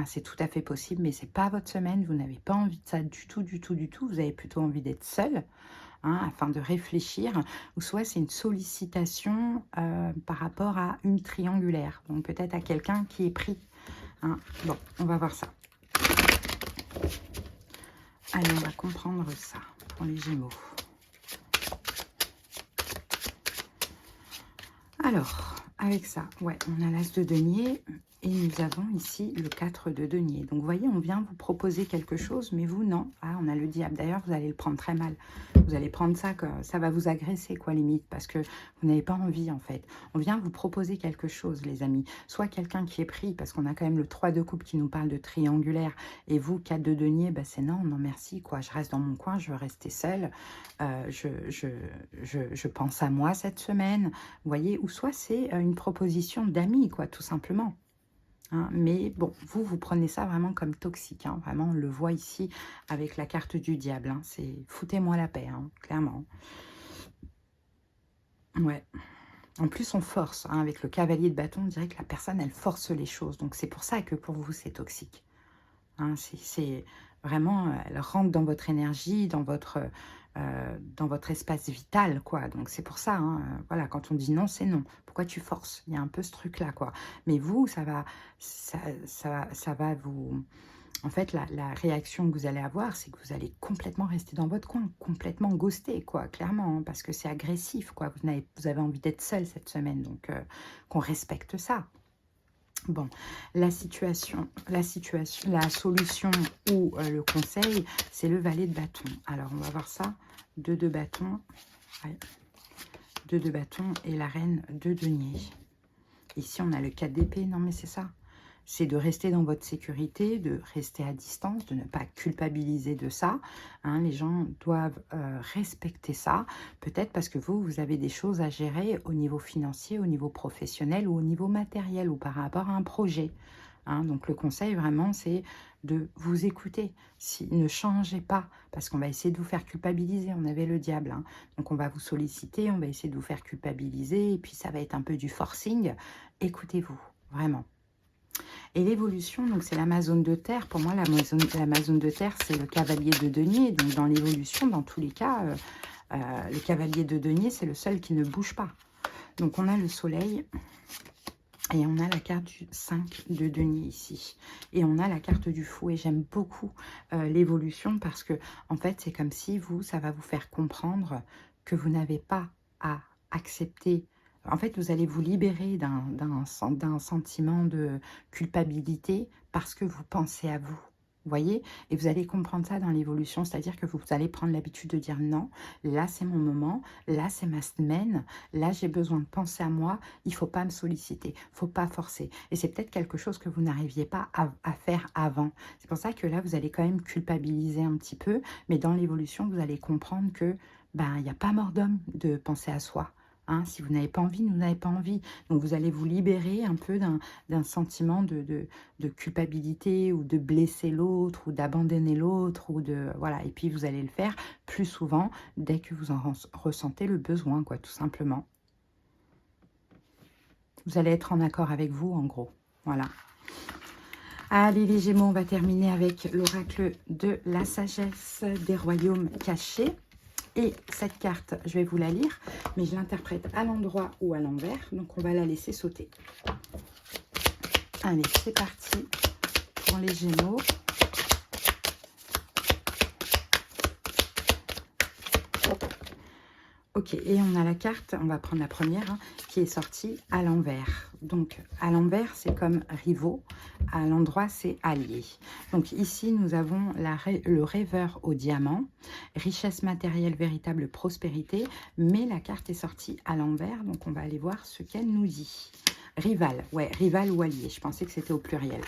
C'est tout à fait possible, mais c'est pas votre semaine. Vous n'avez pas envie de ça du tout, du tout, du tout. Vous avez plutôt envie d'être seul, afin de réfléchir. Ou soit c'est une sollicitation par rapport à une triangulaire. Donc peut-être à quelqu'un qui est pris. Bon, on va voir ça. Allez, on va comprendre ça pour les Gémeaux. Alors, avec ça, ouais, on a l'As de denier. Et nous avons ici le 4 de denier. Donc, vous voyez, on vient vous proposer quelque chose, mais vous, non. On a le diable. D'ailleurs, vous allez le prendre très mal. Vous allez prendre ça, ça va vous agresser, quoi, limite, parce que vous n'avez pas envie, en fait. On vient vous proposer quelque chose, les amis. Soit quelqu'un qui est pris, parce qu'on a quand même le 3 de coupe qui nous parle de triangulaire, et vous, 4 de denier, bah, c'est non, non, merci, quoi. Je reste dans mon coin, je veux rester seule. Je pense à moi cette semaine. Vous voyez, ou soit c'est une proposition d'amis, quoi, tout simplement. Mais bon, vous prenez ça vraiment comme toxique. Vraiment, on le voit ici avec la carte du diable. C'est foutez-moi la paix, clairement. Ouais. En plus, on force. Avec le cavalier de bâton, on dirait que la personne, elle force les choses. Donc, c'est pour ça que pour vous, c'est toxique. C'est vraiment, elle rentre dans votre énergie, dans votre espace vital, quoi. Donc, c'est pour ça, voilà, quand on dit non, c'est non. Pourquoi tu forces? Il y a un peu ce truc-là, quoi. Mais vous, ça va vous... En fait, la réaction que vous allez avoir, c'est que vous allez complètement rester dans votre coin, complètement ghoster, quoi, clairement, parce que c'est agressif, quoi. Vous avez envie d'être seul cette semaine, donc qu'on respecte ça. Bon, la solution ou le conseil, c'est le valet de bâton. Alors, on va voir ça. 2 de bâton. Ouais. 2 de bâton et la reine de denier. Ici, on a le 4 d'épée. Non, mais c'est ça. C'est de rester dans votre sécurité, de rester à distance, de ne pas culpabiliser de ça. Les gens doivent respecter ça. Peut-être parce que vous avez des choses à gérer au niveau financier, au niveau professionnel ou au niveau matériel ou par rapport à un projet. Donc, le conseil, vraiment, c'est de vous écouter. Ne changez pas, parce qu'on va essayer de vous faire culpabiliser. On avait le diable. Donc, on va vous solliciter, on va essayer de vous faire culpabiliser. Et puis, ça va être un peu du forcing. Écoutez-vous, vraiment. Et l'évolution, donc c'est l'Amazone de terre. Pour moi, l'Amazone de terre, c'est le cavalier de denier. Donc, dans l'évolution, dans tous les cas, le cavalier de denier, c'est le seul qui ne bouge pas. Donc, on a le soleil et on a la carte du 5 de denier ici. Et on a la carte du fou. Et j'aime beaucoup l'évolution parce que, en fait, c'est comme si ça va vous faire comprendre que vous n'avez pas à accepter. En fait, vous allez vous libérer d'un sentiment de culpabilité parce que vous pensez à vous. Vous voyez? Et vous allez comprendre ça dans l'évolution, c'est-à-dire que vous allez prendre l'habitude de dire non, là c'est mon moment, là c'est ma semaine, là j'ai besoin de penser à moi, il ne faut pas me solliciter, il ne faut pas forcer. Et c'est peut-être quelque chose que vous n'arriviez pas à faire avant. C'est pour ça que là, vous allez quand même culpabiliser un petit peu, mais dans l'évolution, vous allez comprendre que il n'y a pas mort d'homme de penser à soi. Si vous n'avez pas envie, vous n'avez pas envie. Donc, vous allez vous libérer un peu d'un sentiment de culpabilité ou de blesser l'autre ou d'abandonner l'autre. Voilà. Et puis, vous allez le faire plus souvent dès que vous en ressentez le besoin, quoi, tout simplement. Vous allez être en accord avec vous, en gros. Voilà. Allez, les Gémeaux, on va terminer avec l'oracle de la sagesse des royaumes cachés. Et cette carte, je vais vous la lire, mais je l'interprète à l'endroit ou à l'envers. Donc, on va la laisser sauter. Allez, c'est parti pour les Gémeaux. Ok, et on a la carte, on va prendre la première, hein, qui est sortie à l'envers. Donc, à l'envers, c'est comme rivaux. À l'endroit, c'est allié. Donc, ici, nous avons le rêveur au diamant. Richesse matérielle, véritable prospérité. Mais la carte est sortie à l'envers. Donc, on va aller voir ce qu'elle nous dit. Rival, ouais, rival ou allié. Je pensais que c'était au pluriel.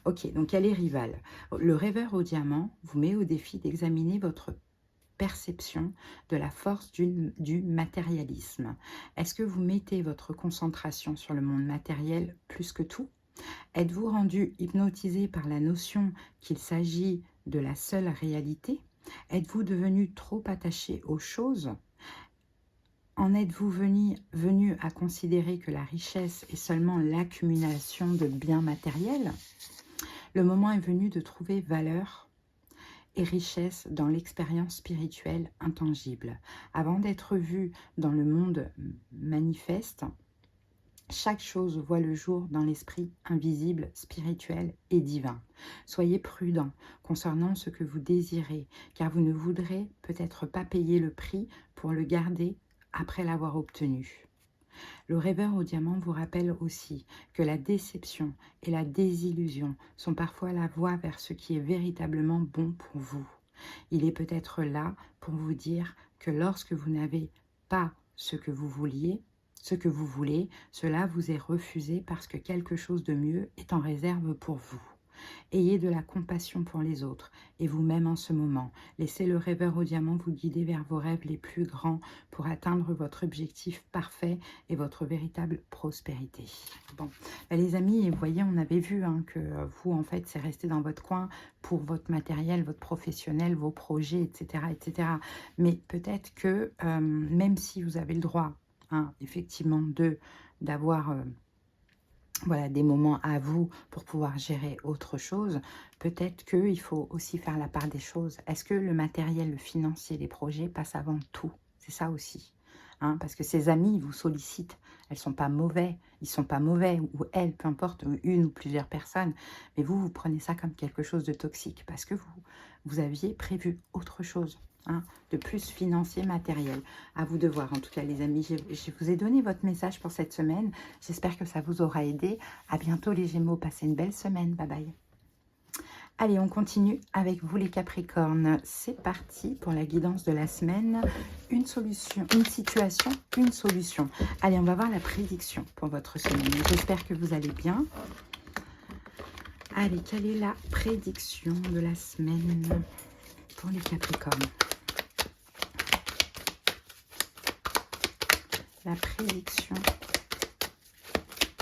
Ok, donc elle est rivale. Le rêveur au diamant vous met au défi d'examiner votre perception de la force du matérialisme. Est-ce que vous mettez votre concentration sur le monde matériel plus que tout? Êtes-vous rendu hypnotisé par la notion qu'il s'agit de la seule réalité? Êtes-vous devenu trop attaché aux choses? En êtes-vous venu à considérer que la richesse est seulement l'accumulation de biens matériels? Le moment est venu de trouver valeur et richesse dans l'expérience spirituelle intangible. Avant d'être vu dans le monde manifeste, chaque chose voit le jour dans l'esprit invisible, spirituel et divin. Soyez prudent concernant ce que vous désirez, car vous ne voudrez peut-être pas payer le prix pour le garder après l'avoir obtenu. Le rêveur au diamant vous rappelle aussi que la déception et la désillusion sont parfois la voie vers ce qui est véritablement bon pour vous. Il est peut-être là pour vous dire que lorsque vous n'avez pas ce que vous voulez, cela vous est refusé parce que quelque chose de mieux est en réserve pour vous. Ayez de la compassion pour les autres et vous-même en ce moment. Laissez le rêveur au diamant vous guider vers vos rêves les plus grands pour atteindre votre objectif parfait et votre véritable prospérité. Bon, là, les amis, vous voyez, on avait vu hein, que vous, en fait, c'est resté dans votre coin pour votre matériel, votre professionnel, vos projets, etc. etc. Mais peut-être que même si vous avez le droit, hein, effectivement, d'avoir... voilà, des moments à vous pour pouvoir gérer autre chose, peut-être qu'il faut aussi faire la part des choses. Est-ce que le matériel, le financier, les projets passent avant tout? C'est ça aussi. Hein, parce que ces amis, ils vous sollicitent. Elles ne sont pas mauvais. Ils ne sont pas mauvais. Ou elles, peu importe, une ou plusieurs personnes. Mais vous, vous prenez ça comme quelque chose de toxique. Parce que vous aviez prévu autre chose. Hein, de plus financier, matériel. À vous de voir. En tout cas, les amis, je vous ai donné votre message pour cette semaine. J'espère que ça vous aura aidé. À bientôt les Gémeaux. Passez une belle semaine. Bye bye. Allez, on continue avec vous les Capricornes. C'est parti pour la guidance de la semaine. Une solution, une situation, une solution. Allez, on va voir la prédiction pour votre semaine. J'espère que vous allez bien. Allez, quelle est la prédiction de la semaine pour les Capricornes? La prédiction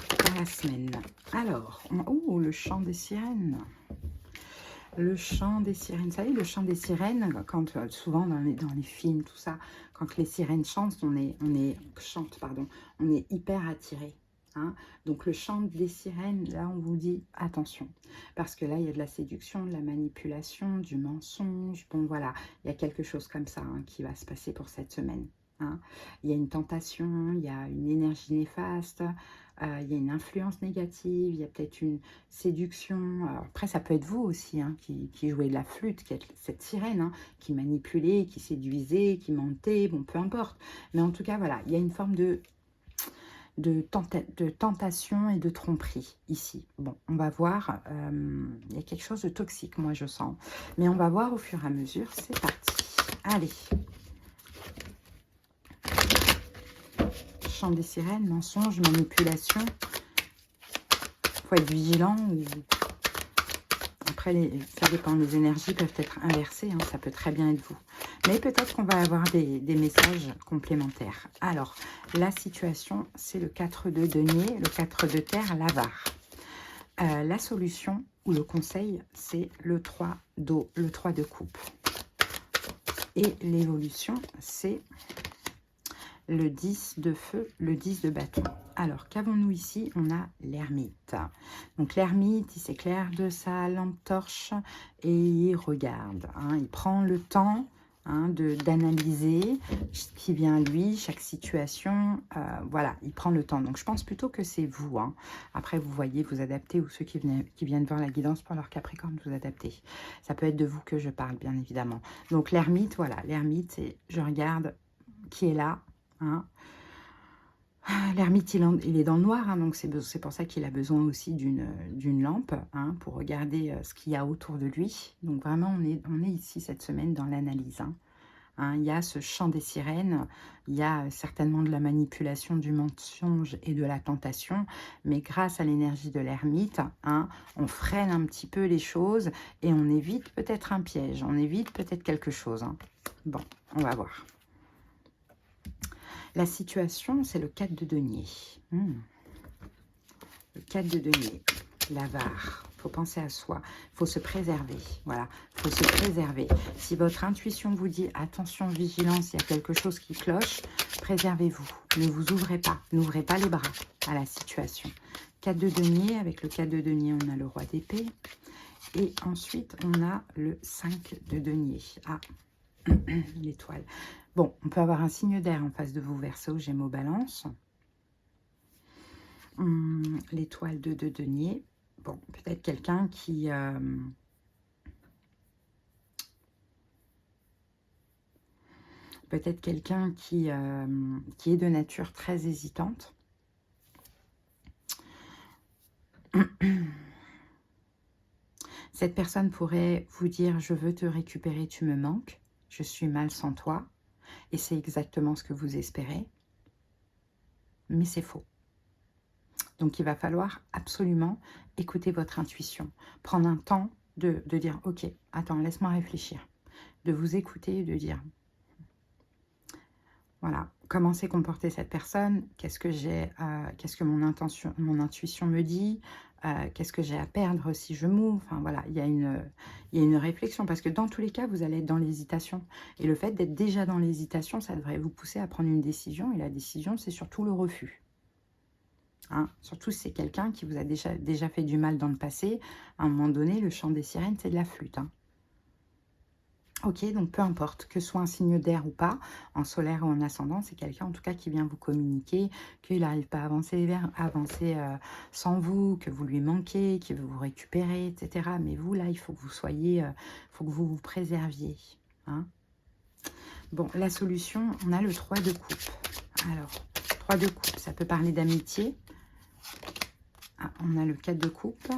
pour la semaine. Alors, oh, le chant des sirènes. Le chant des sirènes. Vous savez, le chant des sirènes, quand souvent dans les films, tout ça, quand les sirènes chantent, on est hyper attiré. Hein. Donc le chant des sirènes, là on vous dit attention. Parce que là il y a de la séduction, de la manipulation, du mensonge. Bon voilà, il y a quelque chose comme ça hein, qui va se passer pour cette semaine. Hein. Il y a une tentation, il y a une énergie néfaste. Il y a une influence négative, il y a peut-être une séduction. Alors après, ça peut être vous aussi hein, qui jouez de la flûte, qui êtes cette sirène, hein, qui manipulait, qui séduisait, qui mentait, bon, peu importe. Mais en tout cas, voilà, il y a une forme de tentation et de tromperie ici. Bon, on va voir, il y a quelque chose de toxique, moi je sens. Mais on va voir au fur et à mesure, c'est parti. Allez. Chant des sirènes, mensonge, manipulation. Il faut être vigilant. Après, ça dépend. Les énergies peuvent être inversées. Hein, ça peut très bien être vous. Mais peut-être qu'on va avoir des messages complémentaires. Alors, la situation, c'est le 4 de denier, le 4 de terre, l'avare. La solution ou le conseil, c'est le 3 d'eau, le 3 de coupe. Et l'évolution, c'est le 10 de feu, le 10 de bâton. Alors, qu'avons-nous ici? On a l'ermite. Donc, l'ermite, il s'éclaire de sa lampe torche et il regarde. Hein, il prend le temps hein, d'analyser ce qui vient à lui, chaque situation. Voilà, il prend le temps. Donc, je pense plutôt que c'est vous. Hein. Après, vous voyez, vous adaptez, ou ceux qui viennent voir la guidance pour leur Capricorne, vous adaptez. Ça peut être de vous que je parle, bien évidemment. Donc, l'ermite, voilà. L'ermite, c'est, je regarde qui est là. Hein. L'ermite, il est dans le noir, hein, donc c'est pour ça qu'il a besoin aussi d'une lampe, hein, pour regarder ce qu'il y a autour de lui. Donc vraiment, on est ici cette semaine dans l'analyse. Hein. Hein, il y a ce chant des sirènes, il y a certainement de la manipulation, du mensonge et de la tentation, mais grâce à l'énergie de l'ermite, hein, on freine un petit peu les choses et on évite peut-être un piège, on évite peut-être quelque chose. Hein. Bon, on va voir. La situation, c'est le 4 de denier. Le 4 de denier, l'avare. Il faut penser à soi. Il faut se préserver. Voilà, il faut se préserver. Si votre intuition vous dit, attention, vigilance, il y a quelque chose qui cloche, préservez-vous. Ne vous ouvrez pas. N'ouvrez pas les bras à la situation. 4 de denier. Avec le 4 de denier, on a le roi d'épée. Et ensuite, on a le 5 de denier. Ah, l'étoile. Bon, on peut avoir un signe d'air en face de vous, Verseau, Gémeaux, Balance. L'étoile de denier. Bon, peut-être quelqu'un qui... peut-être quelqu'un qui est de nature très hésitante. Cette personne pourrait vous dire, je veux te récupérer, tu me manques. Je suis mal sans toi. Et c'est exactement ce que vous espérez. Mais c'est faux. Donc, il va falloir absolument écouter votre intuition. Prendre un temps de dire, ok, attends, laisse-moi réfléchir. De vous écouter et de dire, voilà, comment s'est comportée cette personne? Qu'est-ce que mon intuition me dit? Qu'est-ce que j'ai à perdre si je m'ouvre? Enfin, voilà, il y a une réflexion. Parce que dans tous les cas, vous allez être dans l'hésitation. Et le fait d'être déjà dans l'hésitation, ça devrait vous pousser à prendre une décision. Et la décision, c'est surtout le refus. Hein, surtout si c'est quelqu'un qui vous a déjà fait du mal dans le passé. À un moment donné, le chant des sirènes, c'est de la flûte. Hein. Ok, donc peu importe, que ce soit un signe d'air ou pas, en solaire ou en ascendant, c'est quelqu'un en tout cas qui vient vous communiquer, qu'il n'arrive pas à avancer sans vous, que vous lui manquez, qu'il veut vous récupérer, etc. Mais vous, là, il faut que vous soyez, faut que vous vous préserviez. Hein. Bon, la solution, on a le 3 de coupe. Alors, 3 de coupe, ça peut parler d'amitié. Ah, on a le 4 de coupe.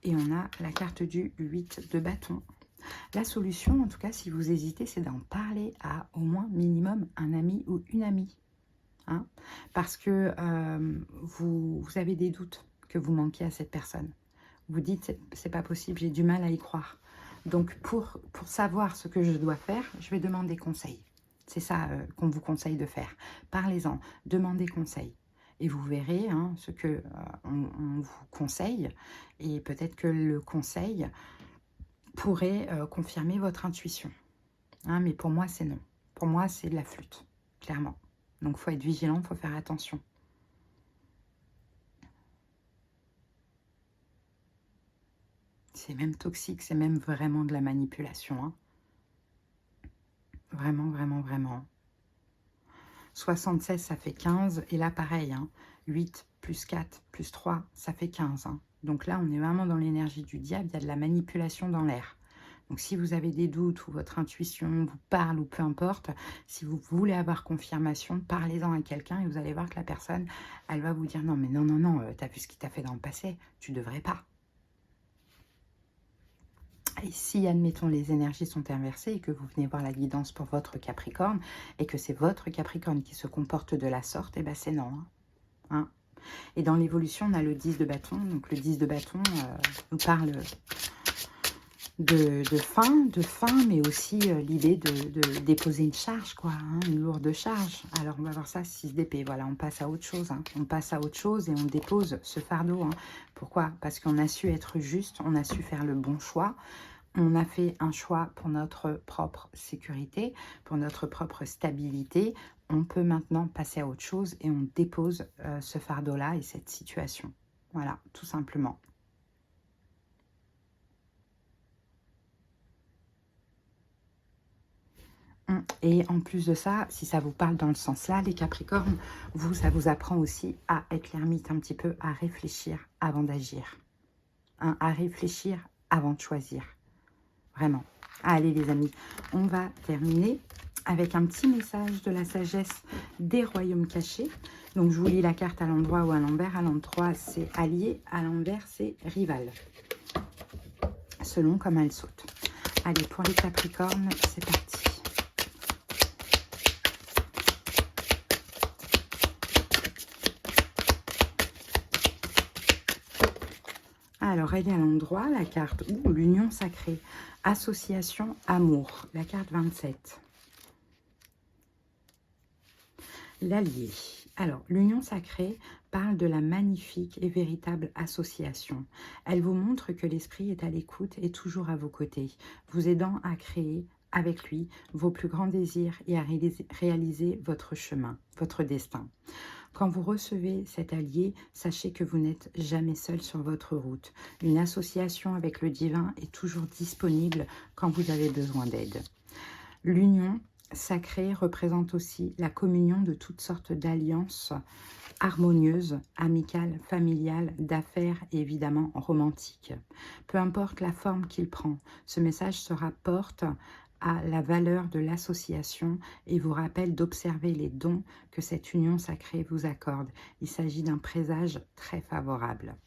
Et on a la carte du 8 de bâton. La solution, en tout cas, si vous hésitez, c'est d'en parler à au moins minimum un ami ou une amie. Hein, parce que vous avez des doutes que vous manquez à cette personne. Vous dites, c'est pas possible, j'ai du mal à y croire. Donc, pour savoir ce que je dois faire, je vais demander conseil. C'est ça qu'on vous conseille de faire. Parlez-en, demandez conseil. Et vous verrez hein, ce que on vous conseille. Et peut-être que le conseil pourrait confirmer votre intuition. Hein, mais pour moi, c'est non. Pour moi, c'est de la flûte, clairement. Donc, il faut être vigilant, il faut faire attention. C'est même toxique, c'est même vraiment de la manipulation. Hein. Vraiment, vraiment, vraiment. 76, ça fait 15. Et là, pareil, hein, 8 plus 4 plus 3, ça fait 15. Hein. Donc là, on est vraiment dans l'énergie du diable. Il y a de la manipulation dans l'air. Donc, si vous avez des doutes ou votre intuition vous parle ou peu importe, si vous voulez avoir confirmation, parlez-en à quelqu'un et vous allez voir que la personne, elle va vous dire « Non, mais non, non, non, tu as vu ce qu'il t'a fait dans le passé, tu ne devrais pas. » Et si, admettons, les énergies sont inversées et que vous venez voir la guidance pour votre Capricorne et que c'est votre Capricorne qui se comporte de la sorte, eh bien c'est non. Hein. Et dans l'évolution, on a le 10 de bâton. Donc le 10 de bâton nous parle de fin, mais aussi l'idée de déposer une charge, quoi, hein, une lourde charge. Alors, on va voir ça, 6 d'épée. Voilà, on passe à autre chose. Hein. On passe à autre chose et on dépose ce fardeau. Hein. Pourquoi? Parce qu'on a su être juste, on a su faire le bon choix. On a fait un choix pour notre propre sécurité, pour notre propre stabilité. On peut maintenant passer à autre chose et on dépose ce fardeau-là et cette situation. Voilà, tout simplement. Et en plus de ça, si ça vous parle dans le sens là, les Capricornes, vous, ça vous apprend aussi à être l'ermite un petit peu, à réfléchir avant d'agir. Hein, à réfléchir avant de choisir. Vraiment. Allez les amis, on va terminer avec un petit message de la sagesse des royaumes cachés. Donc je vous lis la carte à l'endroit ou à l'envers. À l'endroit c'est allié, à l'envers c'est rival. Selon comme elle saute. Allez, pour les Capricornes, c'est parti. Alors, elle est à l'endroit, la carte l'union sacrée, association, amour, la carte 27. L'allié. Alors, l'union sacrée parle de la magnifique et véritable association. Elle vous montre que l'esprit est à l'écoute et toujours à vos côtés, vous aidant à créer avec lui vos plus grands désirs et à réaliser votre chemin, votre destin. Quand vous recevez cet allié, sachez que vous n'êtes jamais seul sur votre route. Une association avec le divin est toujours disponible quand vous avez besoin d'aide. L'union sacrée représente aussi la communion de toutes sortes d'alliances harmonieuses, amicales, familiales, d'affaires et évidemment romantiques. Peu importe la forme qu'il prend, ce message se rapporte à la valeur de l'association et vous rappelle d'observer les dons que cette union sacrée vous accorde. Il s'agit d'un présage très favorable.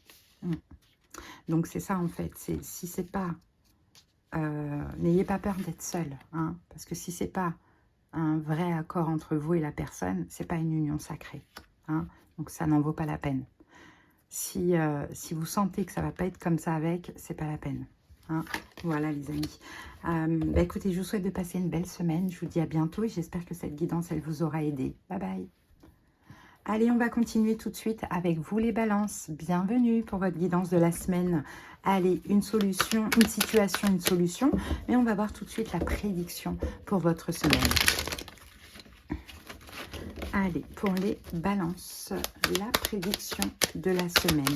Donc c'est ça en fait, si c'est pas... n'ayez pas peur d'être seul, hein, parce que si c'est pas un vrai accord entre vous et la personne, c'est pas une union sacrée. Hein, donc ça n'en vaut pas la peine. Si vous sentez que ça va pas être comme ça avec, c'est pas la peine. Hein, voilà les amis. Écoutez, je vous souhaite de passer une belle semaine. Je vous dis à bientôt et j'espère que cette guidance, elle vous aura aidé. Bye bye. Allez, on va continuer tout de suite avec vous les balances. Bienvenue pour votre guidance de la semaine. Allez, une solution, une situation, une solution. Mais on va voir tout de suite la prédiction pour votre semaine. Allez, pour les balances, la prédiction de la semaine.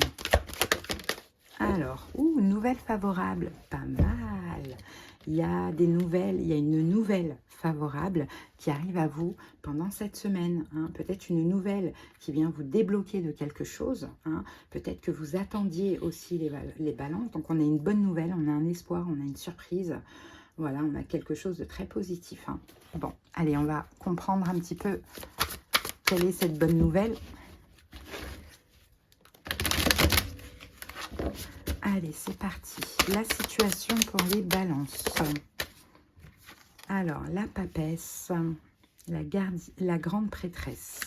Alors, nouvelle favorable, pas mal. Il y a des nouvelles, il y a une nouvelle favorable qui arrive à vous pendant cette semaine. Hein. Peut-être une nouvelle qui vient vous débloquer de quelque chose. Hein. Peut-être que vous attendiez aussi les balances. Donc, on a une bonne nouvelle, on a un espoir, on a une surprise. Voilà, on a quelque chose de très positif. Hein. Bon, allez, on va comprendre un petit peu quelle est cette bonne nouvelle. Allez, c'est parti. La situation pour les balances. Alors, la papesse, la grande prêtresse.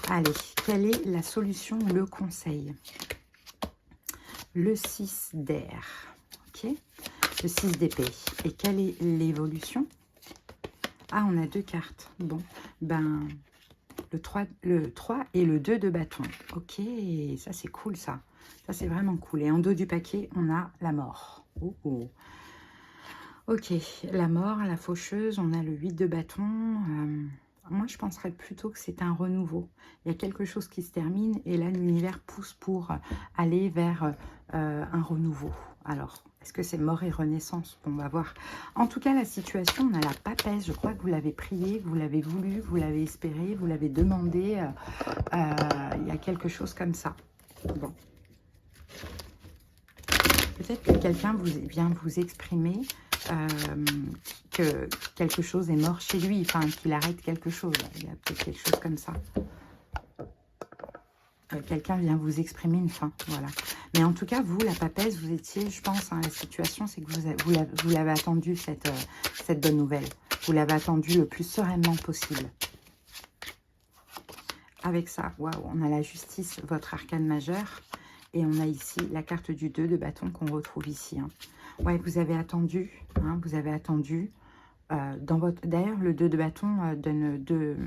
Allez, quelle est la solution, le conseil? Le 6 d'air. Ok. Le 6 d'épée. Et quelle est l'évolution? Ah, on a deux cartes. Bon, ben, le 3 et le 2 de bâton. Ok, ça c'est cool ça. Ça, c'est vraiment cool. Et en dos du paquet, on a la mort. Oh, oh. Ok, la mort, la faucheuse, on a le 8 de bâton. Moi, je penserais plutôt que c'est un renouveau. Il y a quelque chose qui se termine et là, l'univers pousse pour aller vers un renouveau. Alors, est-ce que c'est mort et renaissance? On va voir. En tout cas, la situation, on a la papesse. Je crois que vous l'avez prié, vous l'avez voulu, vous l'avez espéré, vous l'avez demandé. Il y a quelque chose comme ça. Bon. Peut-être que quelqu'un vient vous exprimer que quelque chose est mort chez lui, enfin qu'il arrête quelque chose. Il y a peut-être quelque chose comme ça. Quelqu'un vient vous exprimer une fin, voilà. Mais en tout cas, vous, la papesse, vous étiez, je pense, hein, la situation, c'est que vous l'avez attendu, cette bonne nouvelle. Vous l'avez attendu le plus sereinement possible. Avec ça, waouh, on a la justice, votre arcane majeur. Et on a ici la carte du 2 de bâton qu'on retrouve ici. Hein. Ouais, vous avez attendu. Hein, vous avez attendu. D'ailleurs, le 2 de bâton donne deux...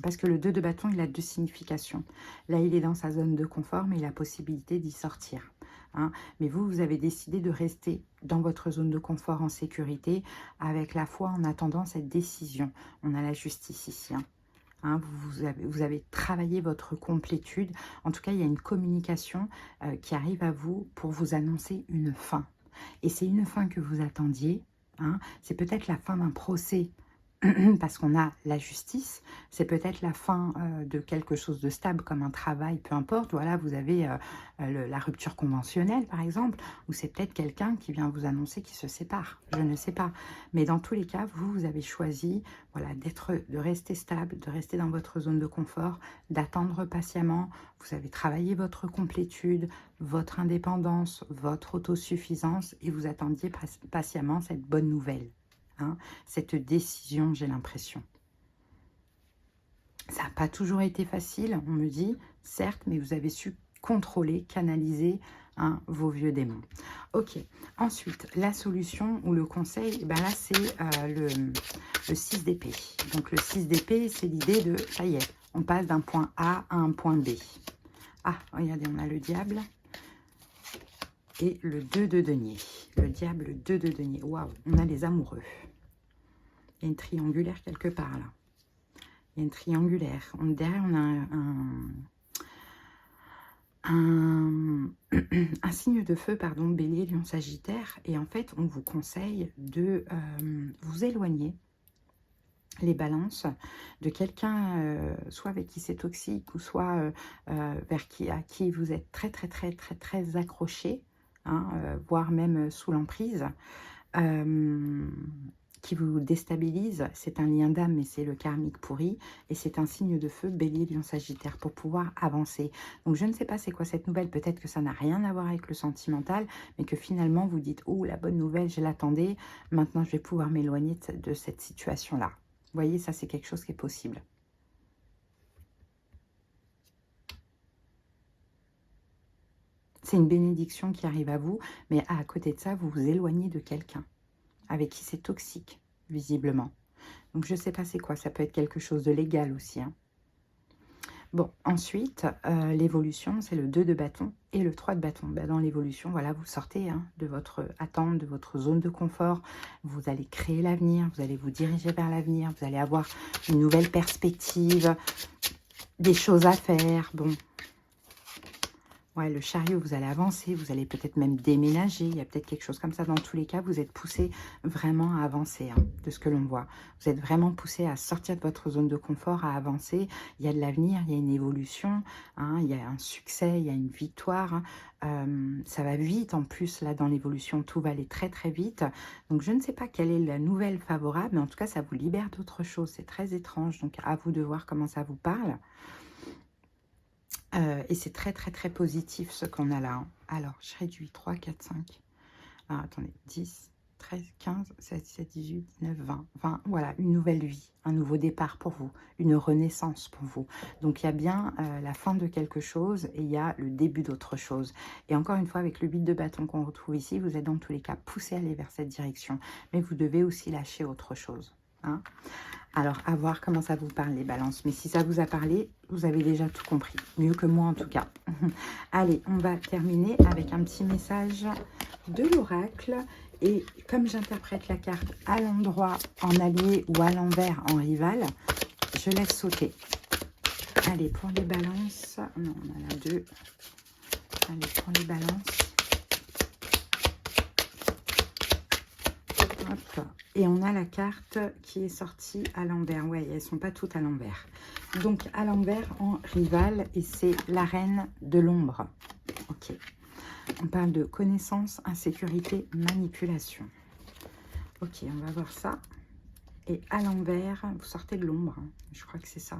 Parce que le 2 de bâton, il a deux significations. Là, il est dans sa zone de confort, mais il a la possibilité d'y sortir. Hein. Mais vous, vous avez décidé de rester dans votre zone de confort en sécurité, avec la foi en attendant cette décision. On a la justice ici. Hein. Hein, vous avez travaillé votre complétude. En tout cas, il y a une communication qui arrive à vous pour vous annoncer une fin. Et c'est une fin que vous attendiez. Hein, c'est peut-être la fin d'un procès parce qu'on a la justice, c'est peut-être la fin de quelque chose de stable comme un travail, peu importe. Voilà, vous avez la rupture conventionnelle par exemple, ou c'est peut-être quelqu'un qui vient vous annoncer qu'il se sépare, je ne sais pas. Mais dans tous les cas, vous avez choisi, voilà, de rester stable, de rester dans votre zone de confort, d'attendre patiemment. Vous avez travaillé votre complétude, votre indépendance, votre autosuffisance, et vous attendiez patiemment cette bonne nouvelle. Hein, cette décision, j'ai l'impression. Ça n'a pas toujours été facile, on me dit, certes, mais vous avez su contrôler, canaliser vos vieux démons. Ok, ensuite, la solution ou le conseil, ben là, c'est le 6 d'épée. Donc, le 6 d'épée, c'est l'idée de, ça y est, on passe d'un point A à un point B. Ah, regardez, on a le diable et le 2 de denier. Le diable, le 2 de denier. Waouh, on a les amoureux. Il y a une triangulaire quelque part, là. Il y a une triangulaire. Derrière, on a un signe de feu, pardon, bélier, lion, sagittaire. Et en fait, on vous conseille de vous éloigner, les balances, de quelqu'un, soit avec qui c'est toxique, ou soit à qui vous êtes très accroché, hein, voire même sous l'emprise. Qui vous déstabilise, c'est un lien d'âme, mais c'est le karmique pourri, et c'est un signe de feu, bélier, lion, sagittaire, pour pouvoir avancer. Donc je ne sais pas c'est quoi cette nouvelle, peut-être que ça n'a rien à voir avec le sentimental, mais que finalement vous dites, oh la bonne nouvelle, je l'attendais, maintenant je vais pouvoir m'éloigner de cette situation-là. Vous voyez, ça c'est quelque chose qui est possible. C'est une bénédiction qui arrive à vous, mais à côté de ça, vous vous éloignez de quelqu'un avec qui c'est toxique, visiblement. Donc, je ne sais pas c'est quoi. Ça peut être quelque chose de légal aussi. Hein. Bon, ensuite, l'évolution, c'est le 2 de bâton et le 3 de bâton. Ben, dans l'évolution, voilà, vous sortez de votre attente, de votre zone de confort. Vous allez créer l'avenir, vous allez vous diriger vers l'avenir. Vous allez avoir une nouvelle perspective, des choses à faire. Bon. Ouais, le chariot, vous allez avancer, vous allez peut-être même déménager, il y a peut-être quelque chose comme ça. Dans tous les cas, vous êtes poussé vraiment à avancer, de ce que l'on voit. Vous êtes vraiment poussé à sortir de votre zone de confort, à avancer. Il y a de l'avenir, il y a une évolution, il y a un succès, il y a une victoire. Ça va vite en plus, là, dans l'évolution, tout va aller très vite. Donc, je ne sais pas quelle est la nouvelle favorable, mais en tout cas, ça vous libère d'autre chose. C'est très étrange, donc à vous de voir comment ça vous parle. Et c'est très positif ce qu'on a là. Hein. Alors, je réduis 3, 4, 5. Alors, attendez, 10, 13, 15, 16, 17, 18, 19, 20. 20, voilà, une nouvelle vie, un nouveau départ pour vous, une renaissance pour vous. Donc, il y a bien la fin de quelque chose et il y a le début d'autre chose. Et encore une fois, avec le 8 de bâton qu'on retrouve ici, vous êtes dans tous les cas poussé à aller vers cette direction. Mais vous devez aussi lâcher autre chose. Hein. Alors, à voir comment ça vous parle, les balances. Mais si ça vous a parlé, vous avez déjà tout compris. Mieux que moi, en tout cas. Allez, on va terminer avec un petit message de l'oracle. Et comme j'interprète la carte à l'endroit en allié ou à l'envers en rival, je laisse sauter. Allez, pour les balances... Non, on en a deux. Allez, pour les balances... Hop. Et on a la carte qui est sortie à l'envers. Oui, elles ne sont pas toutes à l'envers. Donc, à l'envers en rival, et c'est la reine de l'ombre. Ok. On parle de connaissance, insécurité, manipulation. Ok, on va voir ça. Et à l'envers, vous sortez de l'ombre. Je crois que c'est ça.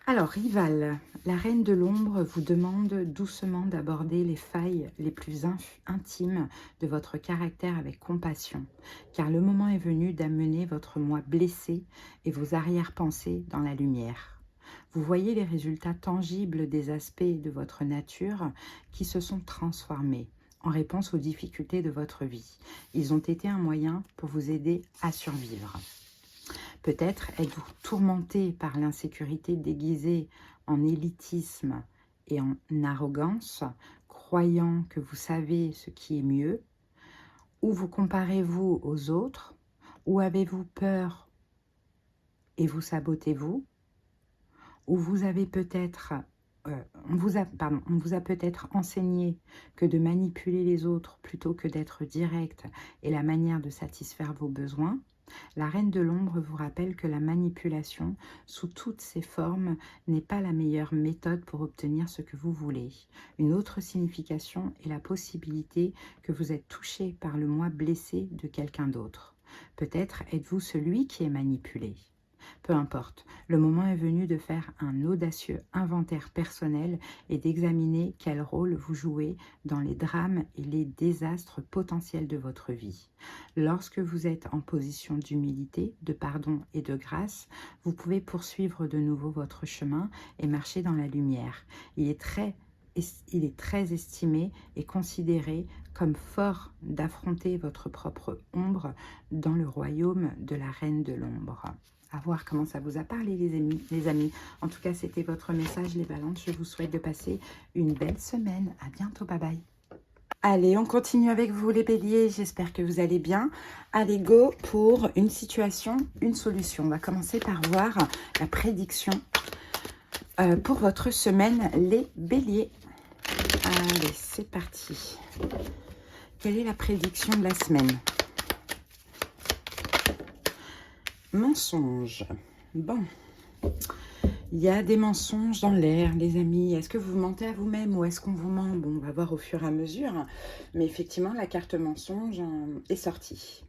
Alors, rival, la reine de l'ombre vous demande doucement d'aborder les failles les plus intimes de votre caractère avec compassion, car le moment est venu d'amener votre moi blessé et vos arrière-pensées dans la lumière. Vous voyez les résultats tangibles des aspects de votre nature qui se sont transformés en réponse aux difficultés de votre vie. Ils ont été un moyen pour vous aider à survivre. Peut-être êtes-vous tourmenté par l'insécurité déguisée en élitisme et en arrogance, croyant que vous savez ce qui est mieux, ou vous comparez-vous aux autres, ou avez-vous peur et vous sabotez-vous, ou vous avez peut-être... on vous a peut-être enseigné que de manipuler les autres plutôt que d'être direct est la manière de satisfaire vos besoins. La reine de l'ombre vous rappelle que la manipulation, sous toutes ses formes, n'est pas la meilleure méthode pour obtenir ce que vous voulez. Une autre signification est la possibilité que vous êtes touché par le moi blessé de quelqu'un d'autre. Peut-être êtes-vous celui qui est manipulé. Peu importe, le moment est venu de faire un audacieux inventaire personnel et d'examiner quel rôle vous jouez dans les drames et les désastres potentiels de votre vie. Lorsque vous êtes en position d'humilité, de pardon et de grâce, vous pouvez poursuivre de nouveau votre chemin et marcher dans la lumière. Il est très estimé et considéré comme fort d'affronter votre propre ombre dans le royaume de la reine de l'ombre. À voir comment ça vous a parlé les amis. En tout cas, c'était votre message les balances. Je vous souhaite de passer une belle semaine. À bientôt, bye bye. Allez, on continue avec vous les béliers. J'espère que vous allez bien. Allez, go pour une situation, une solution. On va commencer par voir la prédiction pour votre semaine, les béliers. Allez, c'est parti. Quelle est la prédiction de la semaine? Mensonge. Bon, il y a des mensonges dans l'air, les amis. Est-ce que vous mentez à vous-même ou est-ce qu'on vous ment? Bon, on va voir au fur et à mesure. Mais effectivement, la carte mensonge est sortie.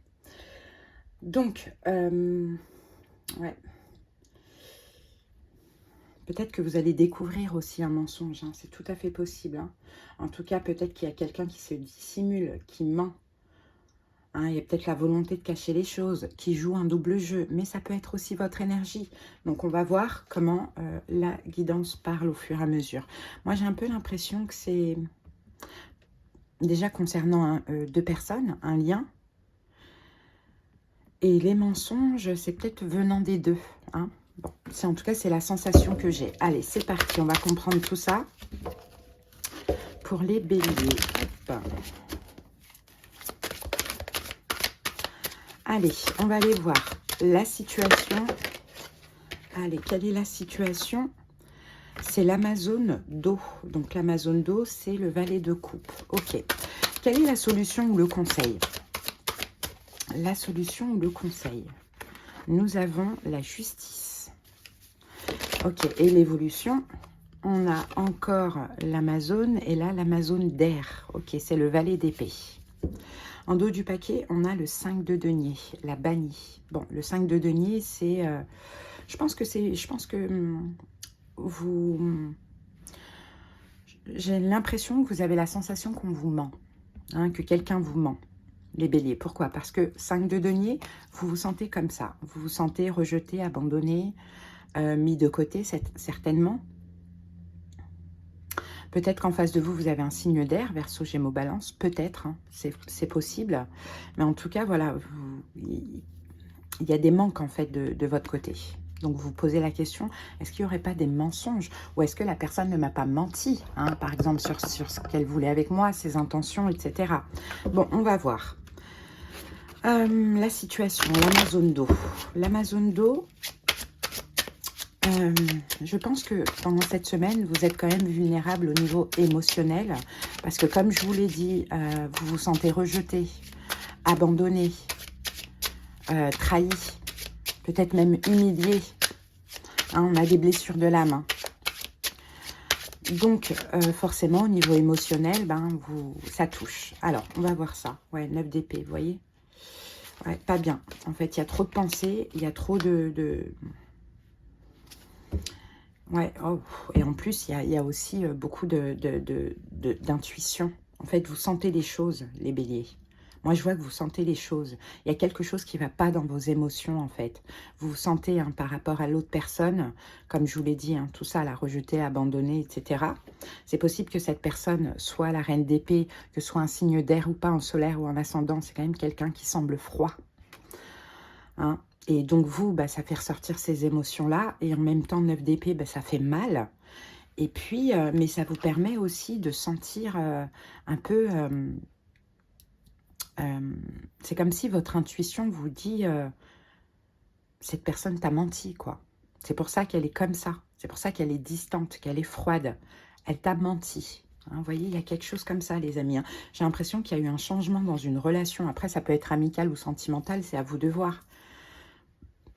Donc, ouais. Peut-être que vous allez découvrir aussi un mensonge. Hein. C'est tout à fait possible. Hein. En tout cas, peut-être qu'il y a quelqu'un qui se dissimule, qui ment. Hein, il y a peut-être la volonté de cacher les choses, qui joue un double jeu, mais ça peut être aussi votre énergie. Donc, on va voir comment la guidance parle au fur et à mesure. Moi, j'ai un peu l'impression que c'est déjà concernant deux personnes, un lien. Et les mensonges, c'est peut-être venant des deux. Hein. Bon, en tout cas, c'est la sensation que j'ai. Allez, c'est parti, on va comprendre tout ça pour les béliers. Hop. Allez, on va aller voir la situation. Allez, quelle est la situation? C'est l'Amazone d'eau. Donc, l'Amazone d'eau, c'est le valet de coupe. Ok. Quelle est la solution ou le conseil? La solution ou le conseil? Nous avons la justice. Ok. Et l'évolution, on a encore l'Amazone et là, l'Amazone d'air. Ok, c'est le valet d'épée. En dos du paquet, on a le 5 de denier, la bannie. Bon, le 5 de denier, c'est... je pense que vous... J'ai l'impression que vous avez la sensation qu'on vous ment, hein, que quelqu'un vous ment, les béliers. Pourquoi? Parce que 5 de denier, vous vous sentez comme ça. Vous vous sentez rejeté, abandonné, mis de côté, certainement. Peut-être qu'en face de vous, vous avez un signe d'air, Verseau, Gémeaux, Balance. Peut-être, hein, c'est possible. Mais en tout cas, voilà, il y a des manques en fait de votre côté. Donc, vous vous posez la question, est-ce qu'il n'y aurait pas des mensonges? Ou est-ce que la personne ne m'a pas menti, hein, par exemple, sur ce qu'elle voulait avec moi, ses intentions, etc. Bon, on va voir. La situation, l'Amazone d'eau. L'Amazone d'eau... je pense que pendant cette semaine, vous êtes quand même vulnérable au niveau émotionnel. Parce que comme je vous l'ai dit, vous vous sentez rejeté, abandonné, trahi, peut-être même humilié. Hein, on a des blessures de l'âme. Hein. Donc, forcément, au niveau émotionnel, ça touche. Alors, on va voir ça. Ouais, 9 d'épée, vous voyez? Ouais, pas bien. En fait, il y a trop de pensées, il y a trop Ouais, oh, et en plus, il y a aussi beaucoup d'intuition. En fait, vous sentez les choses, les béliers. Moi, je vois que vous sentez les choses. Il y a quelque chose qui ne va pas dans vos émotions, en fait. Vous vous sentez, hein, par rapport à l'autre personne, comme je vous l'ai dit, hein, tout ça, la rejeter, abandonner, etc. C'est possible que cette personne soit la reine d'épée, que ce soit un signe d'air ou pas, en solaire ou en ascendant. C'est quand même quelqu'un qui semble froid. Hein. Et donc vous, ça fait ressortir ces émotions-là. Et en même temps, 9 d'épée, ça fait mal. Et puis, mais ça vous permet aussi de sentir un peu... c'est comme si votre intuition vous dit cette personne t'a menti, quoi. C'est pour ça qu'elle est comme ça. C'est pour ça qu'elle est distante, qu'elle est froide. Elle t'a menti. Hein, vous voyez, il y a quelque chose comme ça, les amis. Hein. J'ai l'impression qu'il y a eu un changement dans une relation. Après, ça peut être amical ou sentimental, c'est à vous de voir.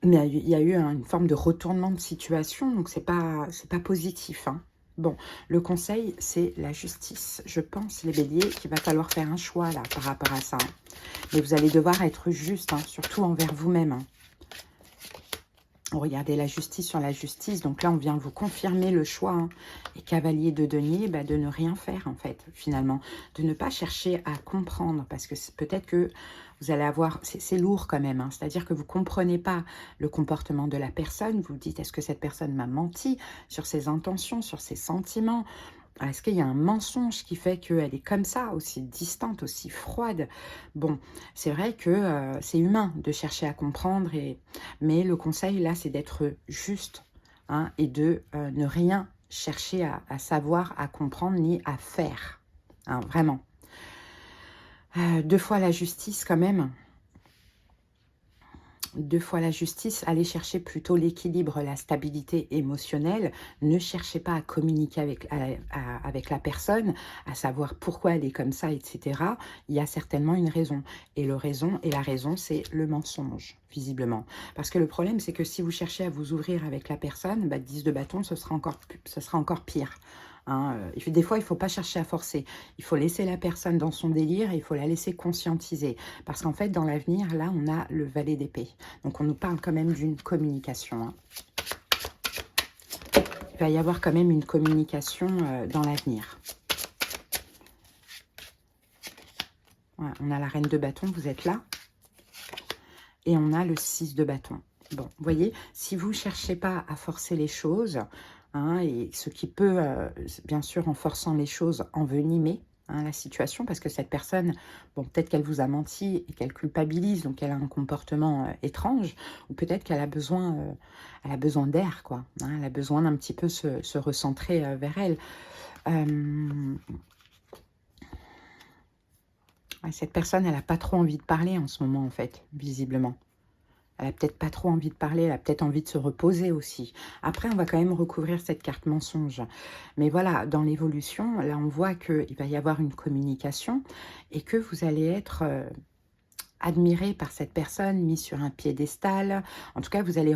Mais il y a eu une forme de retournement de situation, donc c'est pas positif, hein. Bon, le conseil, c'est la justice. Je pense, les béliers, qu'il va falloir faire un choix là par rapport à ça, hein. Mais vous allez devoir être juste, hein, surtout envers vous-même, hein. Regardez la justice sur la justice. Donc là, on vient vous confirmer le choix, hein. Et cavalier de denier, bah, de ne rien faire, en fait, finalement. De ne pas chercher à comprendre. Parce que peut-être que vous allez avoir... C'est lourd quand même, hein. C'est-à-dire que vous ne comprenez pas le comportement de la personne. Vous vous dites, est-ce que cette personne m'a menti sur ses intentions, sur ses sentiments? Est-ce qu'il y a un mensonge qui fait qu'elle est comme ça, aussi distante, aussi froide? Bon, c'est vrai que c'est humain de chercher à comprendre, mais le conseil, là, c'est d'être juste, hein, et de ne rien chercher à savoir, à comprendre, ni à faire, hein, vraiment. 2 fois la justice, quand même. 2 fois la justice, allez chercher plutôt l'équilibre, la stabilité émotionnelle. Ne cherchez pas à communiquer avec la personne, à savoir pourquoi elle est comme ça, etc. Il y a certainement une raison. Et la raison, c'est le mensonge, visiblement. Parce que le problème, c'est que si vous cherchez à vous ouvrir avec la personne, bah, 10 de bâton, ce sera encore pire. Hein, des fois, il ne faut pas chercher à forcer. Il faut laisser la personne dans son délire et il faut la laisser conscientiser. Parce qu'en fait, dans l'avenir, là, on a le valet d'épée. Donc, on nous parle quand même d'une communication, hein. Il va y avoir quand même une communication dans l'avenir. Voilà, on a la reine de bâton, vous êtes là. Et on a le 6 de bâton. Bon, vous voyez, si vous ne cherchez pas à forcer les choses, hein, et ce qui peut, bien sûr, en forçant les choses, envenimer, hein, la situation, parce que cette personne, bon, peut-être qu'elle vous a menti et qu'elle culpabilise, donc elle a un comportement étrange, ou peut-être qu'elle a besoin, d'air, quoi, hein, elle a besoin d'un petit peu se recentrer vers elle. Cette personne, elle n'a pas trop envie de parler en ce moment, en fait, visiblement. Elle n'a peut-être pas trop envie de parler, elle a peut-être envie de se reposer aussi. Après, on va quand même recouvrir cette carte mensonge. Mais voilà, dans l'évolution, là, on voit qu'il va y avoir une communication et que vous allez être admiré par cette personne, mis sur un piédestal. En tout cas, vous allez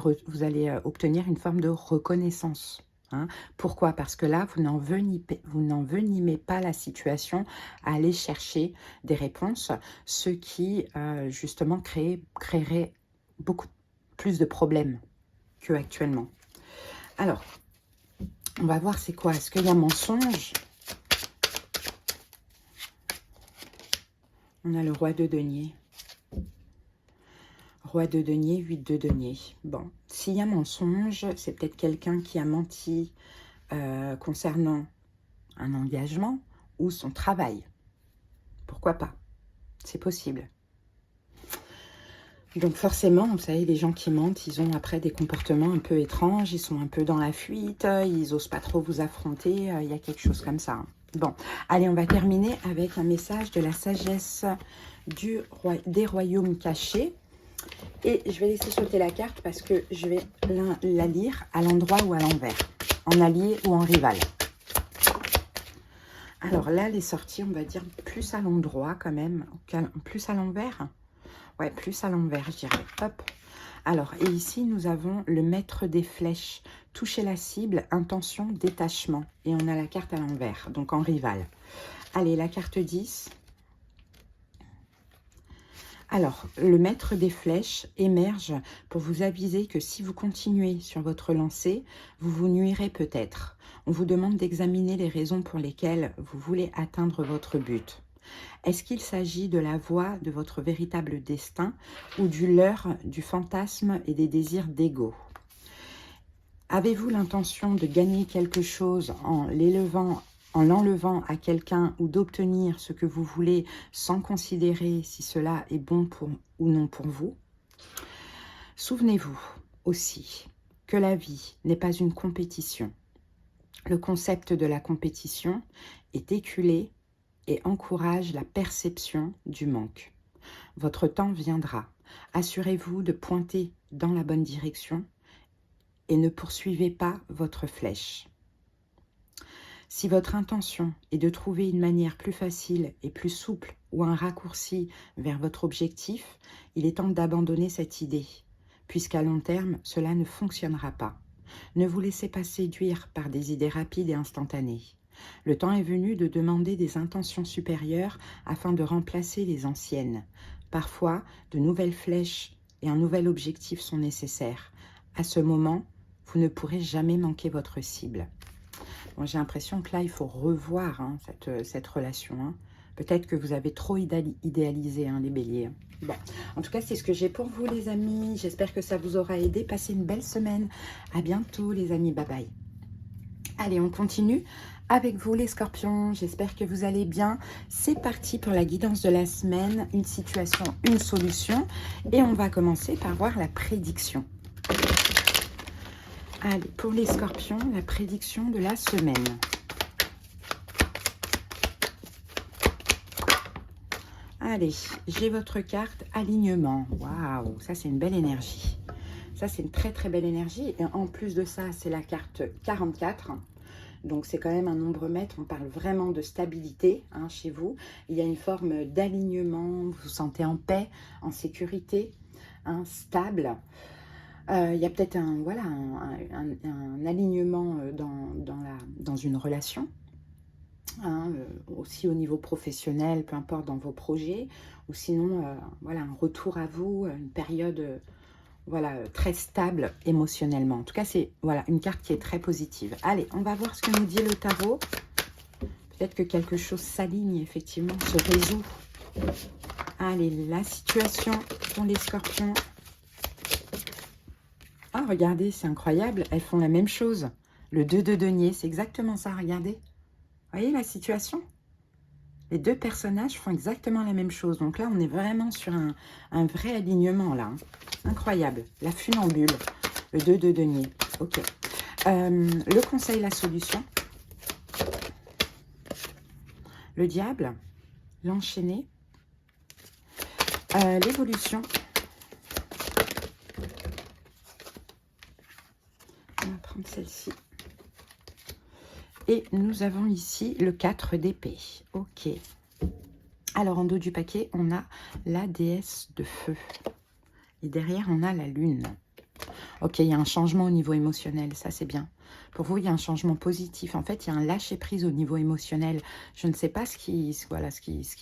obtenir une forme de reconnaissance. Hein. Pourquoi? Parce que là, vous n'envenimez pas la situation à aller chercher des réponses, ce qui, justement, créerait beaucoup plus de problèmes qu'actuellement. Alors, on va voir c'est quoi. Est-ce qu'il y a mensonge? On a le roi de denier. Roi de denier, 8 de denier. Bon, s'il y a mensonge, c'est peut-être quelqu'un qui a menti concernant un engagement ou son travail. Pourquoi pas? C'est possible. Donc forcément, vous savez, les gens qui mentent, ils ont après des comportements un peu étranges, ils sont un peu dans la fuite, ils n'osent pas trop vous affronter, il y a quelque chose comme ça. Bon, allez, on va terminer avec un message de la sagesse des royaumes cachés. Et je vais laisser sauter la carte parce que je vais la lire à l'endroit ou à l'envers, en allié ou en rival. Alors là, les sorties, on va dire plus à l'endroit quand même, plus à l'envers. Ouais, plus à l'envers, je dirais. Hop. Alors, et ici, nous avons le maître des flèches. Toucher la cible, intention, détachement. Et on a la carte à l'envers, donc en rival. Allez, la carte 10. Alors, le maître des flèches émerge pour vous aviser que si vous continuez sur votre lancée, vous vous nuirez peut-être. On vous demande d'examiner les raisons pour lesquelles vous voulez atteindre votre but. Est-ce qu'il s'agit de la voie de votre véritable destin ou du leurre du fantasme et des désirs d'ego? Avez-vous l'intention de gagner quelque chose en l'enlevant à quelqu'un ou d'obtenir ce que vous voulez sans considérer si cela est bon ou non pour vous? Souvenez-vous aussi que la vie n'est pas une compétition. Le concept de la compétition est éculé et encourage la perception du manque. Votre temps viendra. Assurez-vous de pointer dans la bonne direction et ne poursuivez pas votre flèche. Si votre intention est de trouver une manière plus facile et plus souple ou un raccourci vers votre objectif, il est temps d'abandonner cette idée. puisqu'à long terme, cela ne fonctionnera pas. Ne vous laissez pas séduire par des idées rapides et instantanées. Le temps est venu de demander des intentions supérieures afin de remplacer les anciennes. Parfois, de nouvelles flèches et un nouvel objectif sont nécessaires. À ce moment, vous ne pourrez jamais manquer votre cible. Bon, j'ai l'impression que là, il faut revoir cette relation. Peut-être que vous avez trop idéalisé les béliers. Bon, en tout cas, c'est ce que j'ai pour vous, les amis. J'espère que ça vous aura aidé. Passez une belle semaine. À bientôt, les amis. Bye bye. Allez, on continue avec vous, les scorpions. J'espère que vous allez bien. C'est parti pour la guidance de la semaine. Une situation, une solution. Et on va commencer par voir la prédiction. Allez, pour les scorpions, la prédiction de la semaine. Allez, j'ai votre carte alignement. Waouh, ça c'est une belle énergie. Ça c'est une très très belle énergie. Et en plus de ça, c'est la carte 44. Donc c'est quand même un nombre maître. On parle vraiment de stabilité chez vous. Il y a une forme d'alignement. Vous vous sentez en paix, en sécurité, stable. Il y a peut-être un alignement dans une relation. Aussi au niveau professionnel, peu importe dans vos projets, ou sinon un retour à vous, une période très stable émotionnellement. En tout cas, c'est une carte qui est très positive. Allez, on va voir ce que nous dit le tarot. Peut-être que quelque chose s'aligne, effectivement, se résout. Allez, la situation pour les scorpions. Ah, regardez, c'est incroyable, elles font la même chose. Le 2 de denier, c'est exactement ça, regardez. Vous voyez la situation? Les deux personnages font exactement la même chose. Donc là, on est vraiment sur un vrai alignement, là. Incroyable. La funambule, le 2 de denier. Ok. Le conseil, la solution. Le diable, l'enchaîné. L'évolution. On va prendre celle-ci. Et nous avons ici le 4 d'épée. Ok. Alors, en dos du paquet, on a la déesse de feu. Et derrière, on a la lune. Ok, il y a un changement au niveau émotionnel, ça c'est bien. Pour vous, il y a un changement positif. En fait, il y a un lâcher-prise au niveau émotionnel. Je ne sais pas ce qui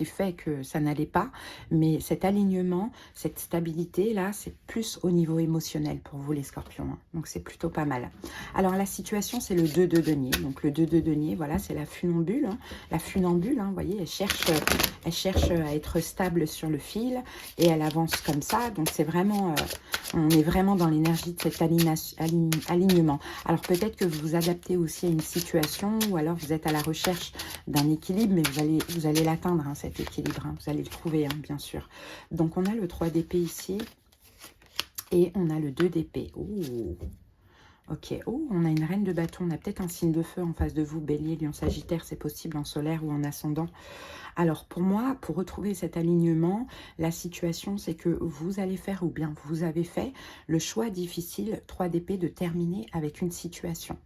fait que ça n'allait pas, mais cet alignement, cette stabilité-là, c'est plus au niveau émotionnel pour vous, les scorpions. Donc, c'est plutôt pas mal. Alors, la situation, c'est le 2 de denier. Donc, le 2 de denier, voilà, c'est la funambule. La funambule, vous voyez, elle cherche à être stable sur le fil et elle avance comme ça. Donc, c'est vraiment, on est vraiment dans l'énergie de cet alignement. Alors, peut-être que vous vous adaptez aussi à une situation ou alors vous êtes à la recherche d'un équilibre, mais vous allez l'atteindre, cet équilibre. Vous allez le trouver, bien sûr. Donc, on a le 3 d'épée ici et on a le 2 d'épée. Oh, ok. Oh, on a une reine de bâton. On a peut-être un signe de feu en face de vous. Bélier, Lion, Sagittaire, c'est possible en solaire ou en ascendant. Alors, pour moi, pour retrouver cet alignement, la situation, c'est que vous allez faire, ou bien vous avez fait, le choix difficile, 3 d'épée, de terminer avec une situation.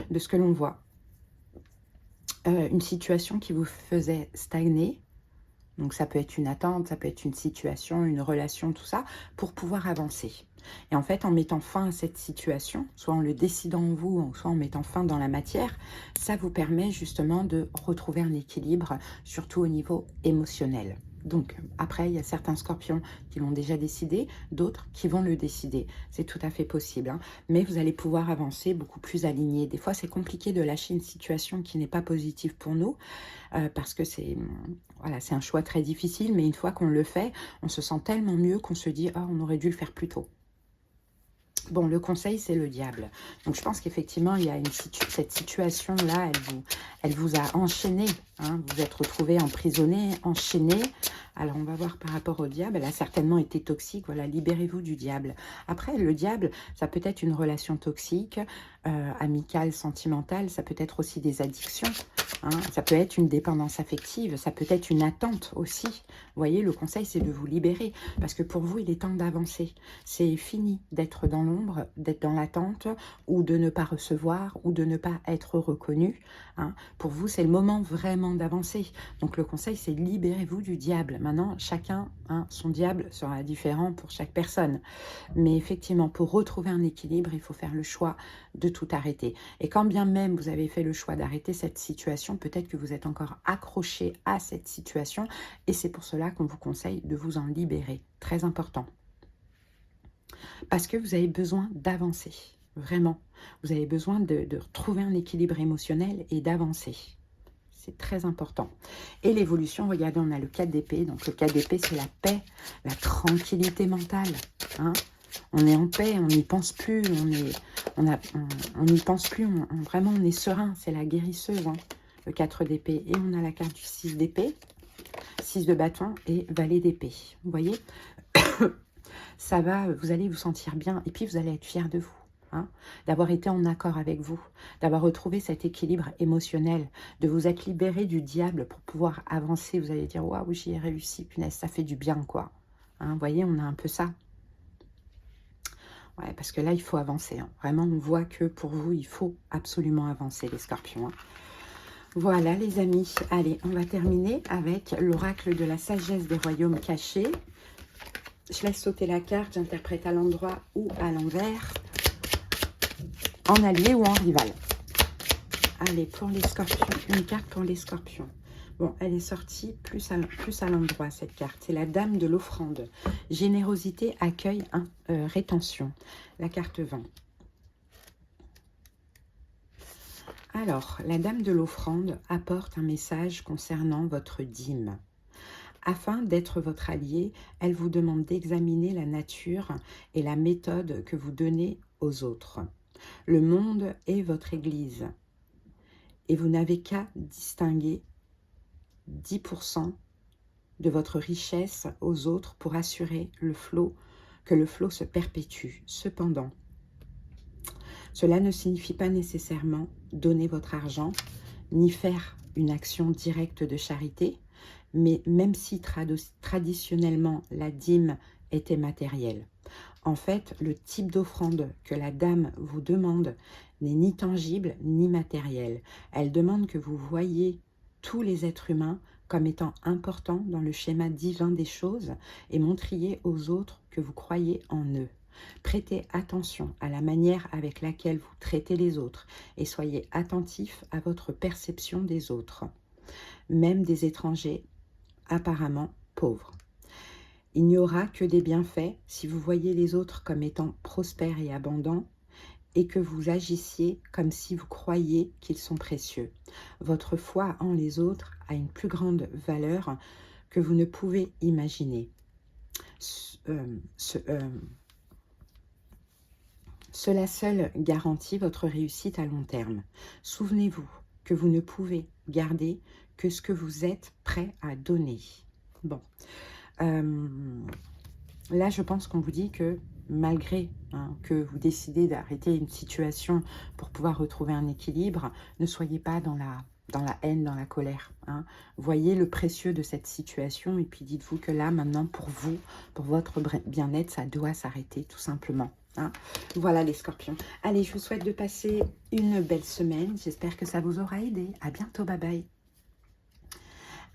De ce que l'on voit. Une situation qui vous faisait stagner. Donc, ça peut être une attente, ça peut être une situation, une relation, tout ça, pour pouvoir avancer. Et en fait, en mettant fin à cette situation, soit en le décidant en vous, soit en mettant fin dans la matière, ça vous permet justement de retrouver un équilibre, surtout au niveau émotionnel. Donc, après, il y a certains scorpions qui l'ont déjà décidé, d'autres qui vont le décider. C'est tout à fait possible. Mais vous allez pouvoir avancer beaucoup plus aligné. Des fois, c'est compliqué de lâcher une situation qui n'est pas positive pour nous, parce que c'est un choix très difficile. Mais une fois qu'on le fait, on se sent tellement mieux qu'on se dit « Ah, on aurait dû le faire plus tôt ». Bon, le conseil, c'est le diable. Donc, je pense qu'effectivement, il y a cette situation-là, elle vous a enchaîné. Vous êtes retrouvé emprisonné, enchaîné. Alors, on va voir par rapport au diable. Elle a certainement été toxique. Voilà, libérez-vous du diable. Après, le diable, ça peut être une relation toxique, amicale, sentimentale. Ça peut être aussi des addictions. Hein, ça peut être une dépendance affective, ça peut être une attente aussi. Vous voyez, le conseil, c'est de vous libérer. Parce que pour vous, il est temps d'avancer. C'est fini d'être dans l'ombre, d'être dans l'attente, ou de ne pas recevoir, ou de ne pas être reconnu. Hein. Pour vous, c'est le moment vraiment d'avancer. Donc le conseil, c'est libérez-vous du diable. Maintenant, chacun, hein, son diable sera différent pour chaque personne. Mais effectivement, pour retrouver un équilibre, il faut faire le choix de tout arrêter. Et quand bien même vous avez fait le choix d'arrêter cette situation, peut-être que vous êtes encore accroché à cette situation et c'est pour cela qu'on vous conseille de vous en libérer. Très important. Parce que vous avez besoin d'avancer, vraiment. Vous avez besoin de retrouver un équilibre émotionnel et d'avancer. C'est très important. Et l'évolution, regardez, on a le 4 d'épée. Donc le 4 d'épée, c'est la paix, la tranquillité mentale. Hein. On est en paix, on n'y pense plus, on n'y pense plus, vraiment on est serein, c'est la guérisseuse, hein, le 4 d'épée. Et on a la carte du 6 d'épée, 6 de bâton et valet d'épée. Vous voyez, ça va, vous allez vous sentir bien et puis vous allez être fiers de vous. Hein, d'avoir été en accord avec vous, d'avoir retrouvé cet équilibre émotionnel, de vous être libéré du diable pour pouvoir avancer. Vous allez dire, waouh, j'y ai réussi, punaise, ça fait du bien, quoi. Hein, vous voyez, on a un peu ça. Ouais, parce que là, il faut avancer. Hein. Vraiment, on voit que pour vous, il faut absolument avancer, les scorpions. Hein. Voilà, les amis. Allez, on va terminer avec l'oracle de la sagesse des royaumes cachés. Je laisse sauter la carte, j'interprète à l'endroit ou à l'envers, en allié ou en rival. Allez, pour les scorpions, une carte pour les scorpions. Bon, elle est sortie plus à l'endroit, cette carte. C'est la dame de l'offrande. Générosité, accueil, rétention. La carte 20. Alors, la dame de l'offrande apporte un message concernant votre dîme. Afin d'être votre allié, elle vous demande d'examiner la nature et la méthode que vous donnez aux autres. Le monde est votre église. Et vous n'avez qu'à distinguer 10% de votre richesse aux autres pour assurer que le flot se perpétue. Cependant, cela ne signifie pas nécessairement donner votre argent, ni faire une action directe de charité, mais même si traditionnellement la dîme était matérielle. En fait, le type d'offrande que la dame vous demande n'est ni tangible ni matériel. Elle demande que vous voyiez tous les êtres humains comme étant importants dans le schéma divin des choses et montriez aux autres que vous croyez en eux. Prêtez attention à la manière avec laquelle vous traitez les autres et soyez attentif à votre perception des autres, même des étrangers apparemment pauvres. Il n'y aura que des bienfaits si vous voyez les autres comme étant prospères et abondants et que vous agissiez comme si vous croyiez qu'ils sont précieux. Votre foi en les autres a une plus grande valeur que vous ne pouvez imaginer. Cela seul garantit votre réussite à long terme. Souvenez-vous que vous ne pouvez garder que ce que vous êtes prêt à donner. Bon. Là, je pense qu'on vous dit que malgré que vous décidez d'arrêter une situation pour pouvoir retrouver un équilibre, ne soyez pas dans la haine, dans la colère. Hein. Voyez le précieux de cette situation et puis dites-vous que là, maintenant, pour vous, pour votre bien-être, ça doit s'arrêter tout simplement. Hein. Voilà les scorpions. Allez, je vous souhaite de passer une belle semaine. J'espère que ça vous aura aidé. À bientôt, bye bye.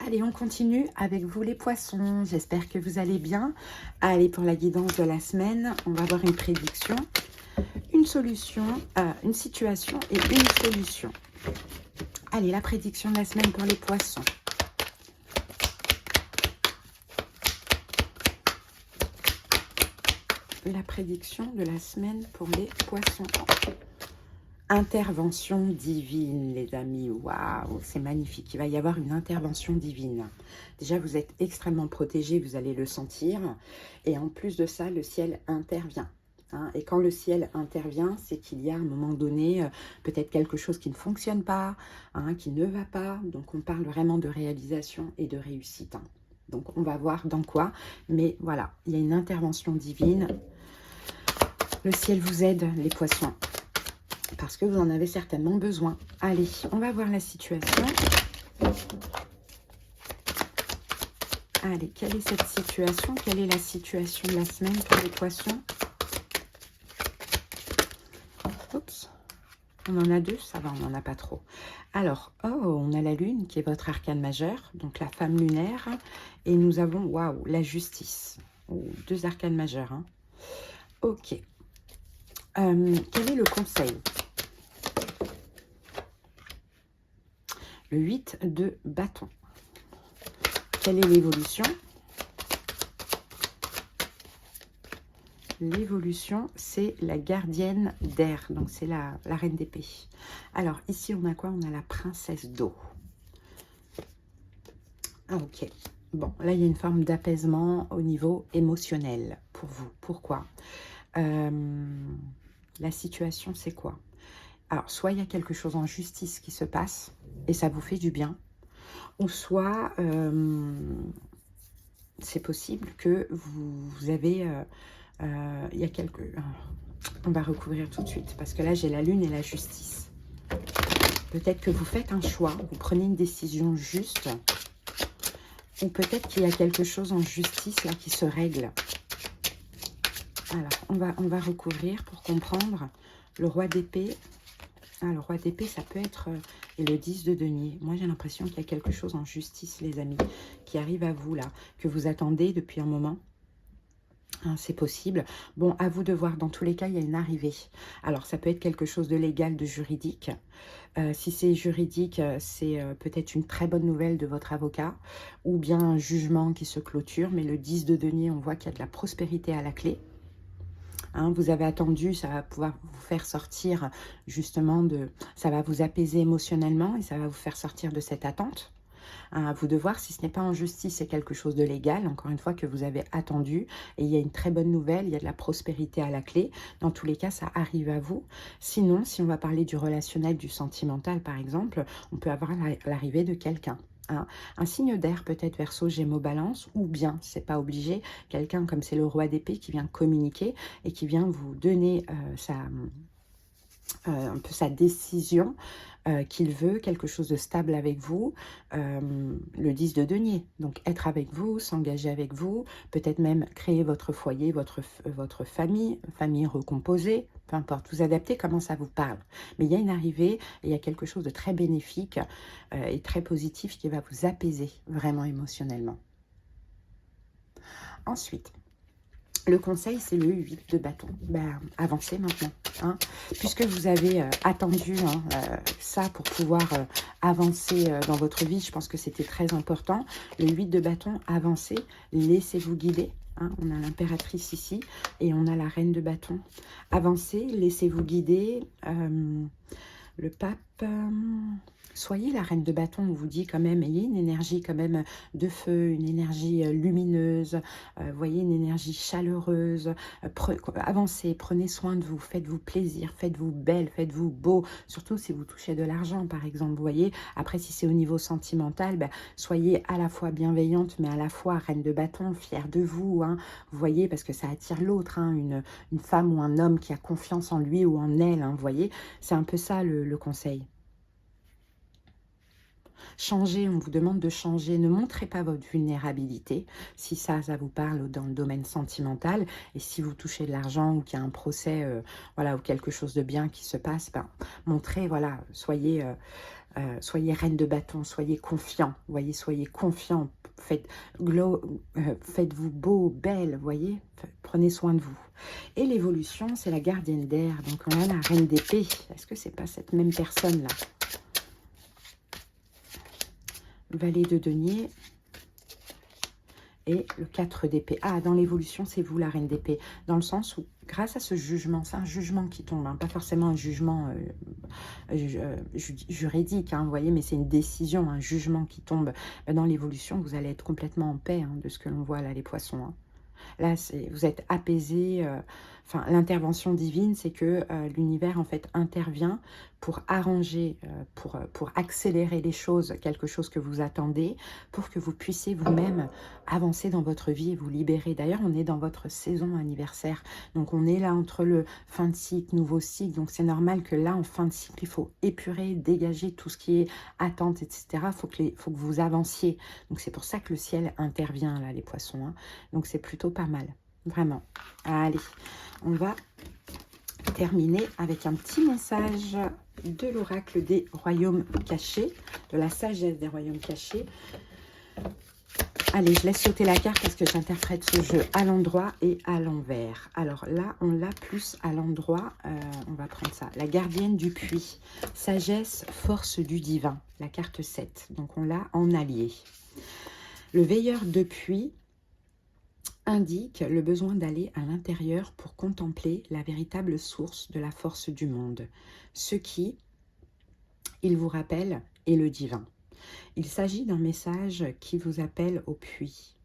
Allez, on continue avec vous les poissons. J'espère que vous allez bien. Allez, pour la guidance de la semaine, on va voir une prédiction, une solution, une situation et une solution. Allez, la prédiction de la semaine pour les poissons. La prédiction de la semaine pour les poissons. Intervention divine, les amis. Waouh, c'est magnifique. Il va y avoir une intervention divine. Déjà, vous êtes extrêmement protégés, vous allez le sentir. Et en plus de ça, le ciel intervient. Hein. Et quand le ciel intervient, c'est qu'il y a à un moment donné peut-être quelque chose qui ne fonctionne pas, hein, qui ne va pas. Donc, on parle vraiment de réalisation et de réussite. Hein. Donc, on va voir dans quoi. Mais voilà, il y a une intervention divine. Le ciel vous aide, les poissons. parce que vous en avez certainement besoin. Allez, on va voir la situation. Allez, quelle est cette situation? Quelle est la situation de la semaine pour les poissons? Oups, on en a deux, ça va, on n'en a pas trop. Alors, oh, on a la lune qui est votre arcane majeur, donc la femme lunaire. Et nous avons, waouh, la justice. Oh, deux arcanes majeurs. Hein. Ok. Quel est le conseil? Le 8 de bâton. Quelle est l'évolution? L'évolution, c'est la gardienne d'air. Donc, c'est la reine d'épée. Alors, ici, on a quoi? On a la princesse d'eau. Ah, ok. Bon, là, il y a une forme d'apaisement au niveau émotionnel pour vous. Pourquoi? La situation, c'est quoi? Alors, soit il y a quelque chose en justice qui se passe et ça vous fait du bien, ou soit c'est possible que vous avez... il y a quelques... on va recouvrir tout de suite parce que là, j'ai la lune et la justice. Peut-être que vous faites un choix, vous prenez une décision juste, ou peut-être qu'il y a quelque chose en justice là qui se règle. Alors, on va recouvrir pour comprendre le roi d'épée. Ah, le roi d'épée, ça peut être... et le 10 de denier. Moi, j'ai l'impression qu'il y a quelque chose en justice, les amis, qui arrive à vous, là, que vous attendez depuis un moment. Hein, c'est possible. Bon, à vous de voir. Dans tous les cas, il y a une arrivée. Alors, ça peut être quelque chose de légal, de juridique. Si c'est juridique, c'est peut-être une très bonne nouvelle de votre avocat ou bien un jugement qui se clôture. Mais le 10 de denier, on voit qu'il y a de la prospérité à la clé. Hein, vous avez attendu, ça va pouvoir vous faire sortir justement de... Ça va vous apaiser émotionnellement et ça va vous faire sortir de cette attente. Hein, à vous de voir si ce n'est pas en justice, c'est quelque chose de légal, encore une fois, que vous avez attendu. Et il y a une très bonne nouvelle, il y a de la prospérité à la clé. Dans tous les cas, ça arrive à vous. Sinon, si on va parler du relationnel, du sentimental, par exemple, on peut avoir l'arrivée de quelqu'un. Un signe d'air peut-être Verseau, Gémeaux, Balance, ou bien, c'est pas obligé, quelqu'un comme c'est le roi d'épée qui vient communiquer et qui vient vous donner un peu sa décision qu'il veut, quelque chose de stable avec vous, le 10 de denier. Donc être avec vous, s'engager avec vous, peut-être même créer votre foyer, votre famille recomposée, peu importe, vous adaptez comment ça vous parle. Mais il y a une arrivée, et il y a quelque chose de très bénéfique et très positif qui va vous apaiser vraiment émotionnellement. Ensuite, le conseil, c'est le 8 de bâton. Ben, avancez maintenant. Hein, puisque vous avez attendu ça pour pouvoir avancer dans votre vie, je pense que c'était très important. Le 8 de bâton, avancez, laissez-vous guider. Hein, on a l'impératrice ici et on a la reine de bâton. Avancez, laissez-vous guider. Le pape... soyez la reine de bâton, on vous dit quand même, ayez une énergie quand même de feu, une énergie lumineuse, voyez, une énergie chaleureuse, avancez, prenez soin de vous, faites-vous plaisir, faites-vous belle, faites-vous beau, surtout si vous touchez de l'argent par exemple, vous voyez. Après, si c'est au niveau sentimental, ben, soyez à la fois bienveillante, mais à la fois reine de bâton, fière de vous, hein, vous voyez, parce que ça attire l'autre, hein, une femme ou un homme qui a confiance en lui ou en elle, hein, vous voyez, c'est un peu ça le conseil. Changez, on vous demande de changer. Ne montrez pas votre vulnérabilité, si ça vous parle dans le domaine sentimental. Et si vous touchez de l'argent ou qu'il y a un procès, voilà, ou quelque chose de bien qui se passe, ben, montrez, voilà, soyez reine de bâton, soyez confiant, voyez, soyez confiant. Faites-vous beau, belle, voyez, prenez soin de vous. Et l'évolution, c'est la gardienne d'air. Donc, on a la reine d'épée. Est-ce que c'est pas cette même personne-là? Valet de denier et le 4 d'épée. Ah, dans l'évolution, c'est vous la reine d'épée. Dans le sens où, grâce à ce jugement, c'est un jugement qui tombe, hein, pas forcément un jugement juridique, hein, vous voyez, mais c'est une décision, un jugement qui tombe. Dans l'évolution, vous allez être complètement en paix, hein, de ce que l'on voit là, les poissons. Hein. Là, vous êtes apaisés, enfin l'intervention divine, c'est que l'univers en fait intervient pour arranger, pour accélérer les choses, quelque chose que vous attendez, pour que vous puissiez vous-même avancer dans votre vie et vous libérer. D'ailleurs, on est dans votre saison anniversaire, donc on est là entre le fin de cycle, nouveau cycle, donc c'est normal que là, en fin de cycle, il faut épurer, dégager tout ce qui est attente, etc. Il faut que vous avanciez. Donc c'est pour ça que le ciel intervient là, les poissons, hein. Donc c'est plutôt pas mal, vraiment. Allez, on va terminer avec un petit message de l'oracle des royaumes cachés, de la sagesse des royaumes cachés. Allez, je laisse sauter la carte parce que j'interprète ce jeu à l'endroit et à l'envers. Alors là, on l'a plus à l'endroit. On va prendre ça. La gardienne du puits. Sagesse, force du divin. La carte 7. Donc on l'a en allié. Le veilleur de puits indique le besoin d'aller à l'intérieur pour contempler la véritable source de la force du monde. Ce qui, il vous rappelle, est le divin. Il s'agit d'un message qui vous appelle au puits,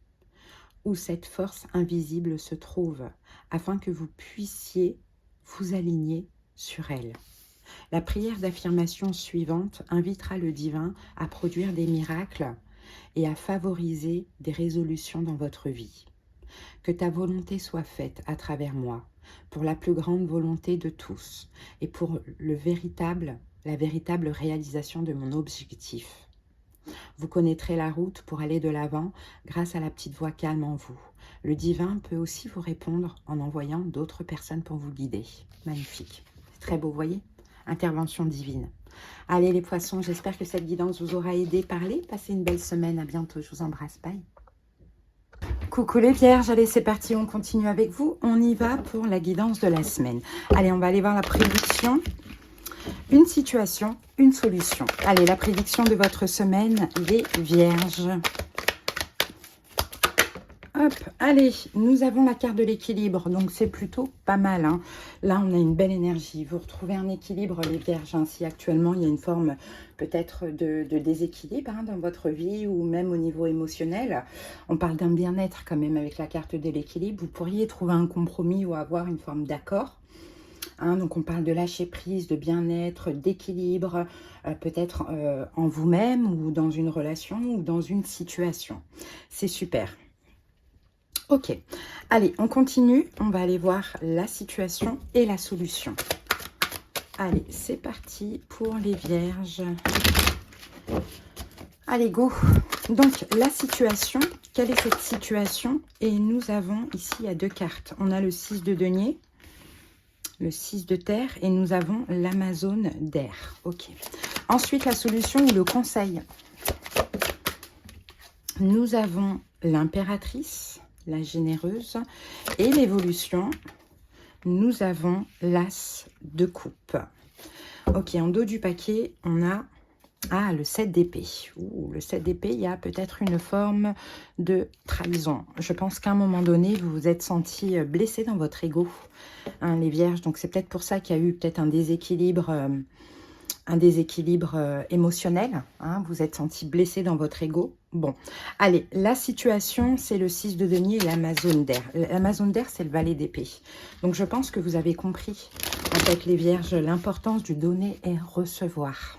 où cette force invisible se trouve, afin que vous puissiez vous aligner sur elle. La prière d'affirmation suivante invitera le divin à produire des miracles et à favoriser des résolutions dans votre vie. Que ta volonté soit faite à travers moi, pour la plus grande volonté de tous, et pour la véritable réalisation de mon objectif. Vous connaîtrez la route pour aller de l'avant grâce à la petite voix calme en vous. Le divin peut aussi vous répondre en envoyant d'autres personnes pour vous guider. Magnifique. C'est très beau, vous voyez? Intervention divine. Allez les poissons, j'espère que cette guidance vous aura aidé. Parlez, passez une belle semaine. À bientôt, je vous embrasse. Bye. Coucou les vierges, allez c'est parti, on continue avec vous. On y va pour la guidance de la semaine. Allez, on va aller voir la prédiction. Une situation, une solution. Allez, la prédiction de votre semaine, les vierges. Hop, allez, nous avons la carte de l'équilibre, donc c'est plutôt pas mal, hein. Là, on a une belle énergie. Vous retrouvez un équilibre, les vierges, hein, si actuellement il y a une forme peut-être de déséquilibre hein, dans votre vie ou même au niveau émotionnel. On parle d'un bien-être quand même avec la carte de l'équilibre. Vous pourriez trouver un compromis ou avoir une forme d'accord. Hein, donc on parle de lâcher prise, de bien-être, d'équilibre, peut-être en vous-même ou dans une relation ou dans une situation. C'est super. Ok, allez, on continue. On va aller voir la situation et la solution. Allez, c'est parti pour les vierges. Allez, go. Donc, la situation, quelle est cette situation? Et nous avons ici, il y a deux cartes. On a le 6 de denier, le 6 de terre et nous avons l'Amazone d'air. Ok. Ensuite, la solution ou le conseil. Nous avons l'impératrice, la généreuse, et l'évolution, nous avons l'as de coupe. Ok, en dos du paquet, on a le 7 d'épée. Le 7 d'épée, il y a peut-être une forme de trahison. Je pense qu'à un moment donné, vous vous êtes senti blessé dans votre ego, hein, les vierges. Donc, c'est peut-être pour ça qu'il y a eu peut-être un déséquilibre émotionnel. Hein, vous êtes senti blessé dans votre ego. Bon, allez, la situation, c'est le 6 de denier et l'Amazone d'air. L'Amazone d'air, c'est le valet d'épée. Donc, je pense que vous avez compris, en fait, les vierges, l'importance du donner et recevoir.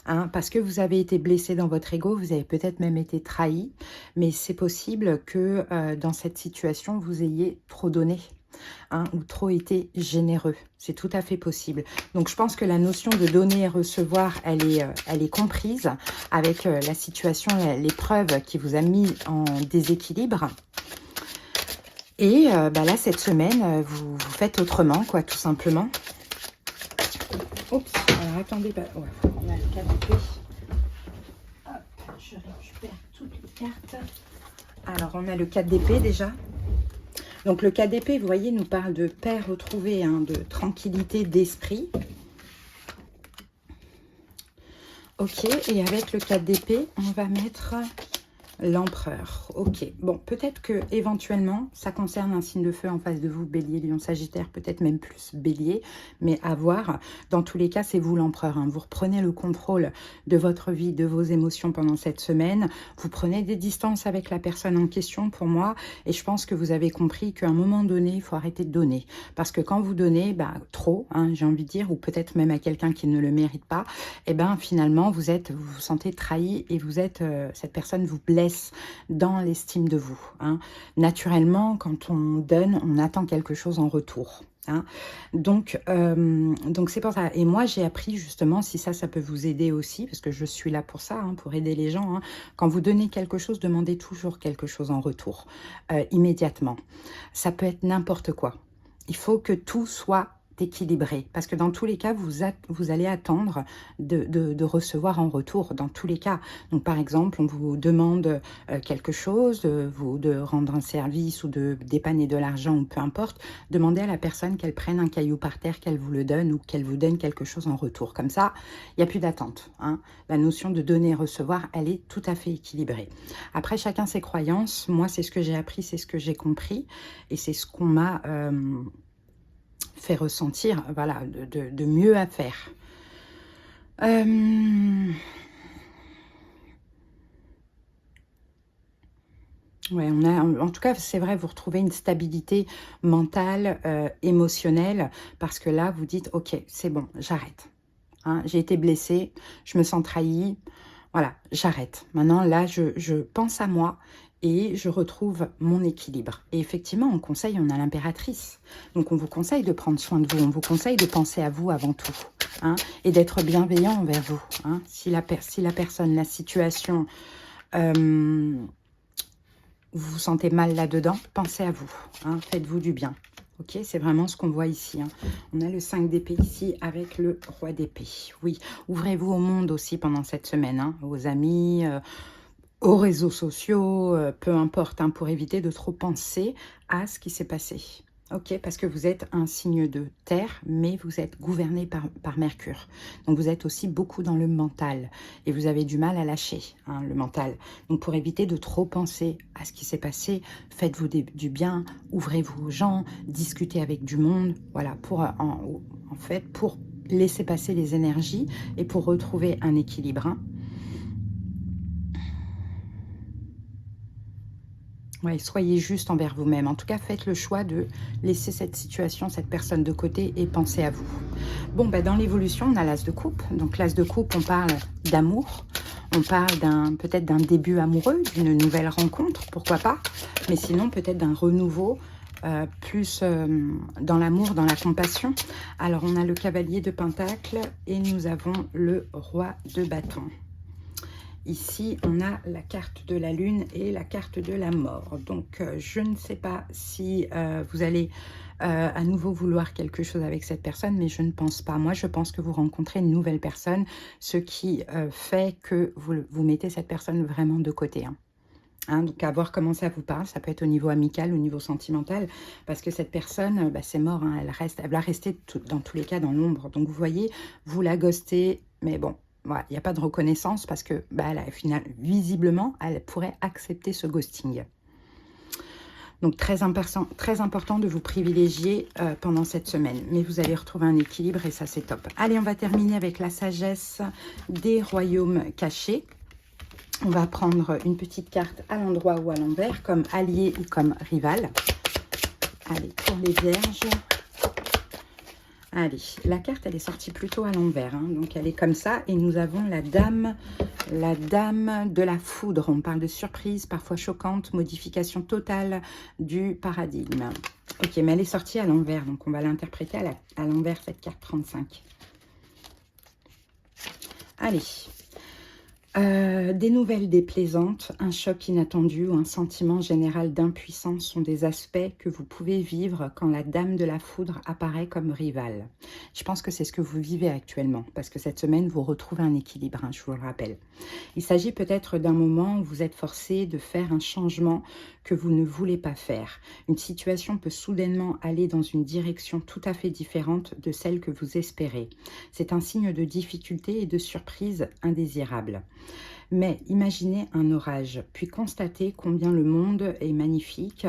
Hein, parce que vous avez été blessé dans votre ego, vous avez peut-être même été trahi, mais c'est possible que dans cette situation, vous ayez trop donné. Hein, ou trop été généreux. C'est tout à fait possible. Donc, je pense que la notion de donner et recevoir, elle est comprise avec la situation, l'épreuve qui vous a mis en déséquilibre. Et là, cette semaine, vous faites autrement, quoi, tout simplement. Oups, alors attendez, ouais, on a le 4 d'épée. Hop, je récupère toutes les cartes. Alors, on a le 4 d'épée déjà. Donc, le 4 d'épée, vous voyez, nous parle de paix retrouvée, hein, de tranquillité d'esprit. Ok, et avec le 4 d'épée, on va mettre L'empereur, ok. Bon, peut-être que éventuellement, ça concerne un signe de feu en face de vous, Bélier, Lion, Sagittaire, peut-être même plus Bélier, mais à voir. Dans tous les cas, c'est vous l'empereur. Hein. Vous reprenez le contrôle de votre vie, de vos émotions pendant cette semaine. Vous prenez des distances avec la personne en question, pour moi, et je pense que vous avez compris qu'à un moment donné, il faut arrêter de donner. Parce que quand vous donnez, bah, trop, hein, j'ai envie de dire, ou peut-être même à quelqu'un qui ne le mérite pas, et ben finalement, vous vous sentez trahi et vous êtes, cette personne vous blesse dans l'estime de vous. Hein. Naturellement, quand on donne, on attend quelque chose en retour. Hein. Donc c'est pour ça. Et moi, j'ai appris justement, si ça peut vous aider aussi, parce que je suis là pour ça, hein, pour aider les gens. Hein. Quand vous donnez quelque chose, demandez toujours quelque chose en retour, immédiatement. Ça peut être n'importe quoi. Il faut que tout soit équilibré, parce que dans tous les cas, vous allez attendre de recevoir en retour, dans tous les cas. Donc par exemple, on vous demande quelque chose, de rendre un service ou de dépanner de l'argent ou peu importe, demandez à la personne qu'elle prenne un caillou par terre, qu'elle vous le donne ou qu'elle vous donne quelque chose en retour. Comme ça, il n'y a plus d'attente. Hein. La notion de donner et recevoir, elle est tout à fait équilibrée. Après, chacun ses croyances. Moi, c'est ce que j'ai appris, c'est ce que j'ai compris et c'est ce qu'on m'a fait ressentir, voilà, de mieux à faire. Ouais, en tout cas, c'est vrai, vous retrouvez une stabilité mentale, émotionnelle, parce que là, vous dites, ok, c'est bon, j'arrête. Hein, j'ai été blessée, je me sens trahie, voilà, j'arrête. Maintenant, là, je pense à moi et je retrouve mon équilibre. Et effectivement, en conseil, on a l'impératrice. Donc, on vous conseille de prendre soin de vous. On vous conseille de penser à vous avant tout. Hein, et d'être bienveillant envers vous. Hein. Si la personne, la situation, vous vous sentez mal là-dedans, pensez à vous. Hein, faites-vous du bien. Ok, c'est vraiment ce qu'on voit ici. Hein. On a le 5 d'épée ici avec le roi d'épée. Oui, ouvrez-vous au monde aussi pendant cette semaine. Hein, aux amis, aux réseaux sociaux, peu importe, hein, pour éviter de trop penser à ce qui s'est passé. Ok, parce que vous êtes un signe de terre, mais vous êtes gouverné par Mercure. Donc vous êtes aussi beaucoup dans le mental et vous avez du mal à lâcher, hein, le mental. Donc pour éviter de trop penser à ce qui s'est passé, faites-vous du bien, ouvrez-vous aux gens, discutez avec du monde, voilà, pour en fait, pour laisser passer les énergies et pour retrouver un équilibre. Hein. Ouais, soyez juste envers vous-même. En tout cas, faites le choix de laisser cette situation, cette personne de côté et pensez à vous. Bon, bah, dans l'évolution, on a l'as de coupe. Donc, l'as de coupe, on parle d'amour. On parle peut-être d'un début amoureux, d'une nouvelle rencontre, pourquoi pas. Mais sinon, peut-être d'un renouveau, plus dans l'amour, dans la compassion. Alors, on a le cavalier de Pentacle et nous avons le roi de bâton. Ici, on a la carte de la lune et la carte de la mort. Donc, je ne sais pas si vous allez à nouveau vouloir quelque chose avec cette personne, mais je ne pense pas. Moi, je pense que vous rencontrez une nouvelle personne, ce qui fait que vous mettez cette personne vraiment de côté. Hein. Hein, donc, à voir comment ça vous parle. Ça peut être au niveau amical, au niveau sentimental, parce que cette personne, bah, c'est mort. Hein, elle va rester dans tous les cas dans l'ombre. Donc, vous voyez, vous la ghostez, mais bon. Voilà, il n'y a pas de reconnaissance parce que bah, visiblement, elle pourrait accepter ce ghosting. Donc, très important de vous privilégier pendant cette semaine. Mais vous allez retrouver un équilibre et ça, c'est top. Allez, on va terminer avec la sagesse des royaumes cachés. On va prendre une petite carte à l'endroit ou à l'envers, comme allié ou comme rival. Allez, pour les vierges... Allez, la carte, elle est sortie plutôt à l'envers, hein, donc elle est comme ça. Et nous avons la dame de la foudre. On parle de surprise, parfois choquante, modification totale du paradigme. Ok, mais elle est sortie à l'envers, donc on va l'interpréter à l'envers, cette carte 35. Allez. Des nouvelles déplaisantes, un choc inattendu ou un sentiment général d'impuissance sont des aspects que vous pouvez vivre quand la dame de la foudre apparaît comme rivale. Je pense que c'est ce que vous vivez actuellement, parce que cette semaine, vous retrouvez un équilibre, hein, je vous le rappelle. Il s'agit peut-être d'un moment où vous êtes forcé de faire un changement que vous ne voulez pas faire. Une situation peut soudainement aller dans une direction tout à fait différente de celle que vous espérez. C'est un signe de difficulté et de surprise indésirable. Mais imaginez un orage, puis constatez combien le monde est magnifique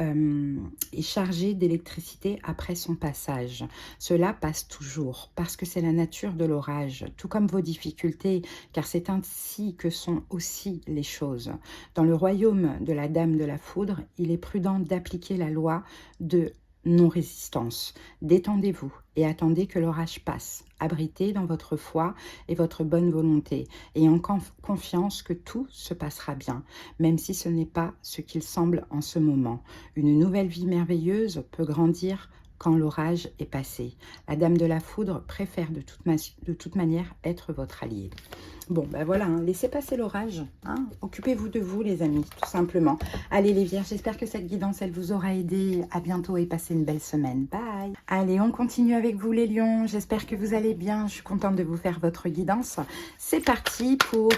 est chargé d'électricité après son passage. Cela passe toujours, parce que c'est la nature de l'orage, tout comme vos difficultés, car c'est ainsi que sont aussi les choses. Dans le royaume de la Dame de la Foudre, il est prudent d'appliquer la loi de non-résistance. Détendez-vous et attendez que l'orage passe. Abritez dans votre foi et votre bonne volonté, et en confiance que tout se passera bien, même si ce n'est pas ce qu'il semble en ce moment. Une nouvelle vie merveilleuse peut grandir quand l'orage est passé. La Dame de la Foudre préfère de toute manière être votre alliée. Bon, ben voilà, hein, laissez passer l'orage. Hein, occupez-vous de vous, les amis, tout simplement. Allez, les vierges, j'espère que cette guidance, elle vous aura aidé. À bientôt et passez une belle semaine. Bye. Allez, on continue avec vous, les lions. J'espère que vous allez bien. Je suis contente de vous faire votre guidance. C'est parti pour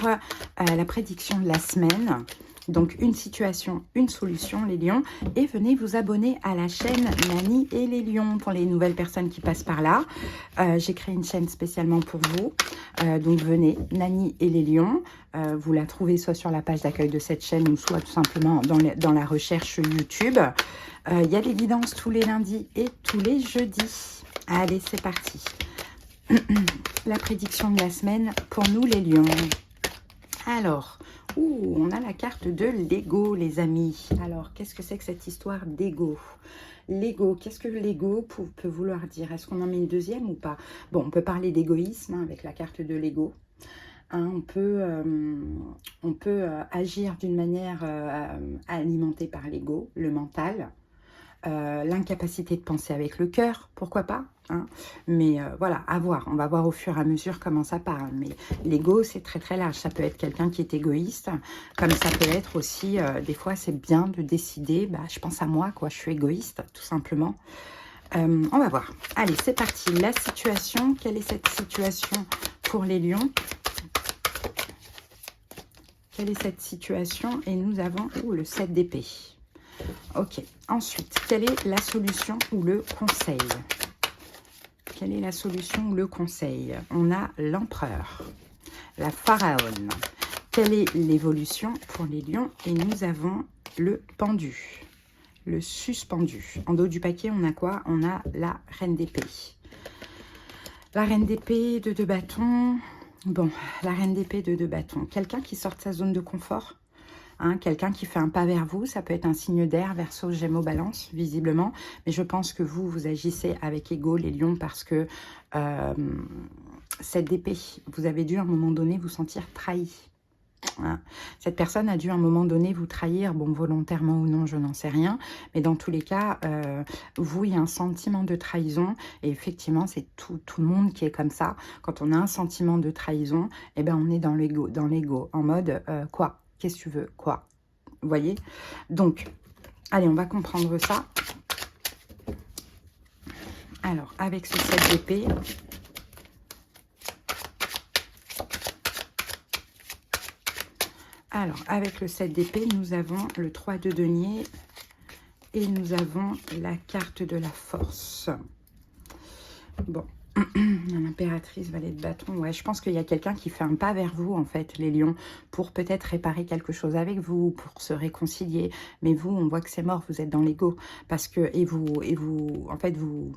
la prédiction de la semaine. Donc, une situation, une solution, les lions. Et venez vous abonner à la chaîne Nani et les lions pour les nouvelles personnes qui passent par là. J'ai créé une chaîne spécialement pour vous. Donc, venez, Nani et les lions. Vous la trouvez soit sur la page d'accueil de cette chaîne ou soit tout simplement dans la recherche YouTube. Il y a des guidances tous les lundis et tous les jeudis. Allez, c'est parti. La prédiction de la semaine pour nous, les lions. Alors, on a la carte de l'ego, les amis. Alors, qu'est-ce que c'est que cette histoire d'ego? L'ego, qu'est-ce que l'ego peut vouloir dire? Est-ce qu'on en met une deuxième ou pas? Bon, on peut parler d'égoïsme avec la carte de l'ego. Hein, on peut agir d'une manière alimentée par l'ego, le mental. L'incapacité de penser avec le cœur, pourquoi pas, hein, mais voilà, à voir, on va voir au fur et à mesure comment ça parle, mais l'ego c'est très très large, ça peut être quelqu'un qui est égoïste, comme ça peut être aussi, des fois c'est bien de décider, bah, je pense à moi, quoi, je suis égoïste, tout simplement. On va voir, allez c'est parti, la situation, quelle est cette situation pour les lions? Quelle est cette situation? Et nous avons le 7 d'épée. Ok, ensuite, quelle est la solution ou le conseil? Quelle est la solution ou le conseil? On a l'empereur, la pharaone. Quelle est l'évolution pour les lions? Et nous avons le pendu, le suspendu. En dos du paquet, on a quoi? On a la reine d'épée. La reine d'épée de 2 bâtons. Bon, la reine d'épée de 2 bâtons. Quelqu'un qui sort de sa zone de confort? Hein, quelqu'un qui fait un pas vers vous, ça peut être un signe d'air, Verseau, Gémeaux, Balance, visiblement. Mais je pense que vous agissez avec ego, les lions, parce que cette épée, vous avez dû à un moment donné vous sentir trahi. Hein. Cette personne a dû à un moment donné vous trahir, bon, volontairement ou non, je n'en sais rien. Mais dans tous les cas, vous, il y a un sentiment de trahison. Et effectivement, c'est tout le monde qui est comme ça. Quand on a un sentiment de trahison, eh ben, on est dans l'ego, en mode quoi? Qu'est-ce que tu veux? Quoi? Vous voyez? Donc, allez, on va comprendre ça. Alors, avec ce 7 d'épée, alors, avec le 7 d'épée, nous avons le 3 de denier et nous avons la carte de la force. Bon. L'impératrice, valet de bâton. Ouais, je pense qu'il y a quelqu'un qui fait un pas vers vous, en fait, les lions, pour peut-être réparer quelque chose avec vous, pour se réconcilier. Mais vous, on voit que c'est mort, vous êtes dans l'ego. Parce que, en fait, vous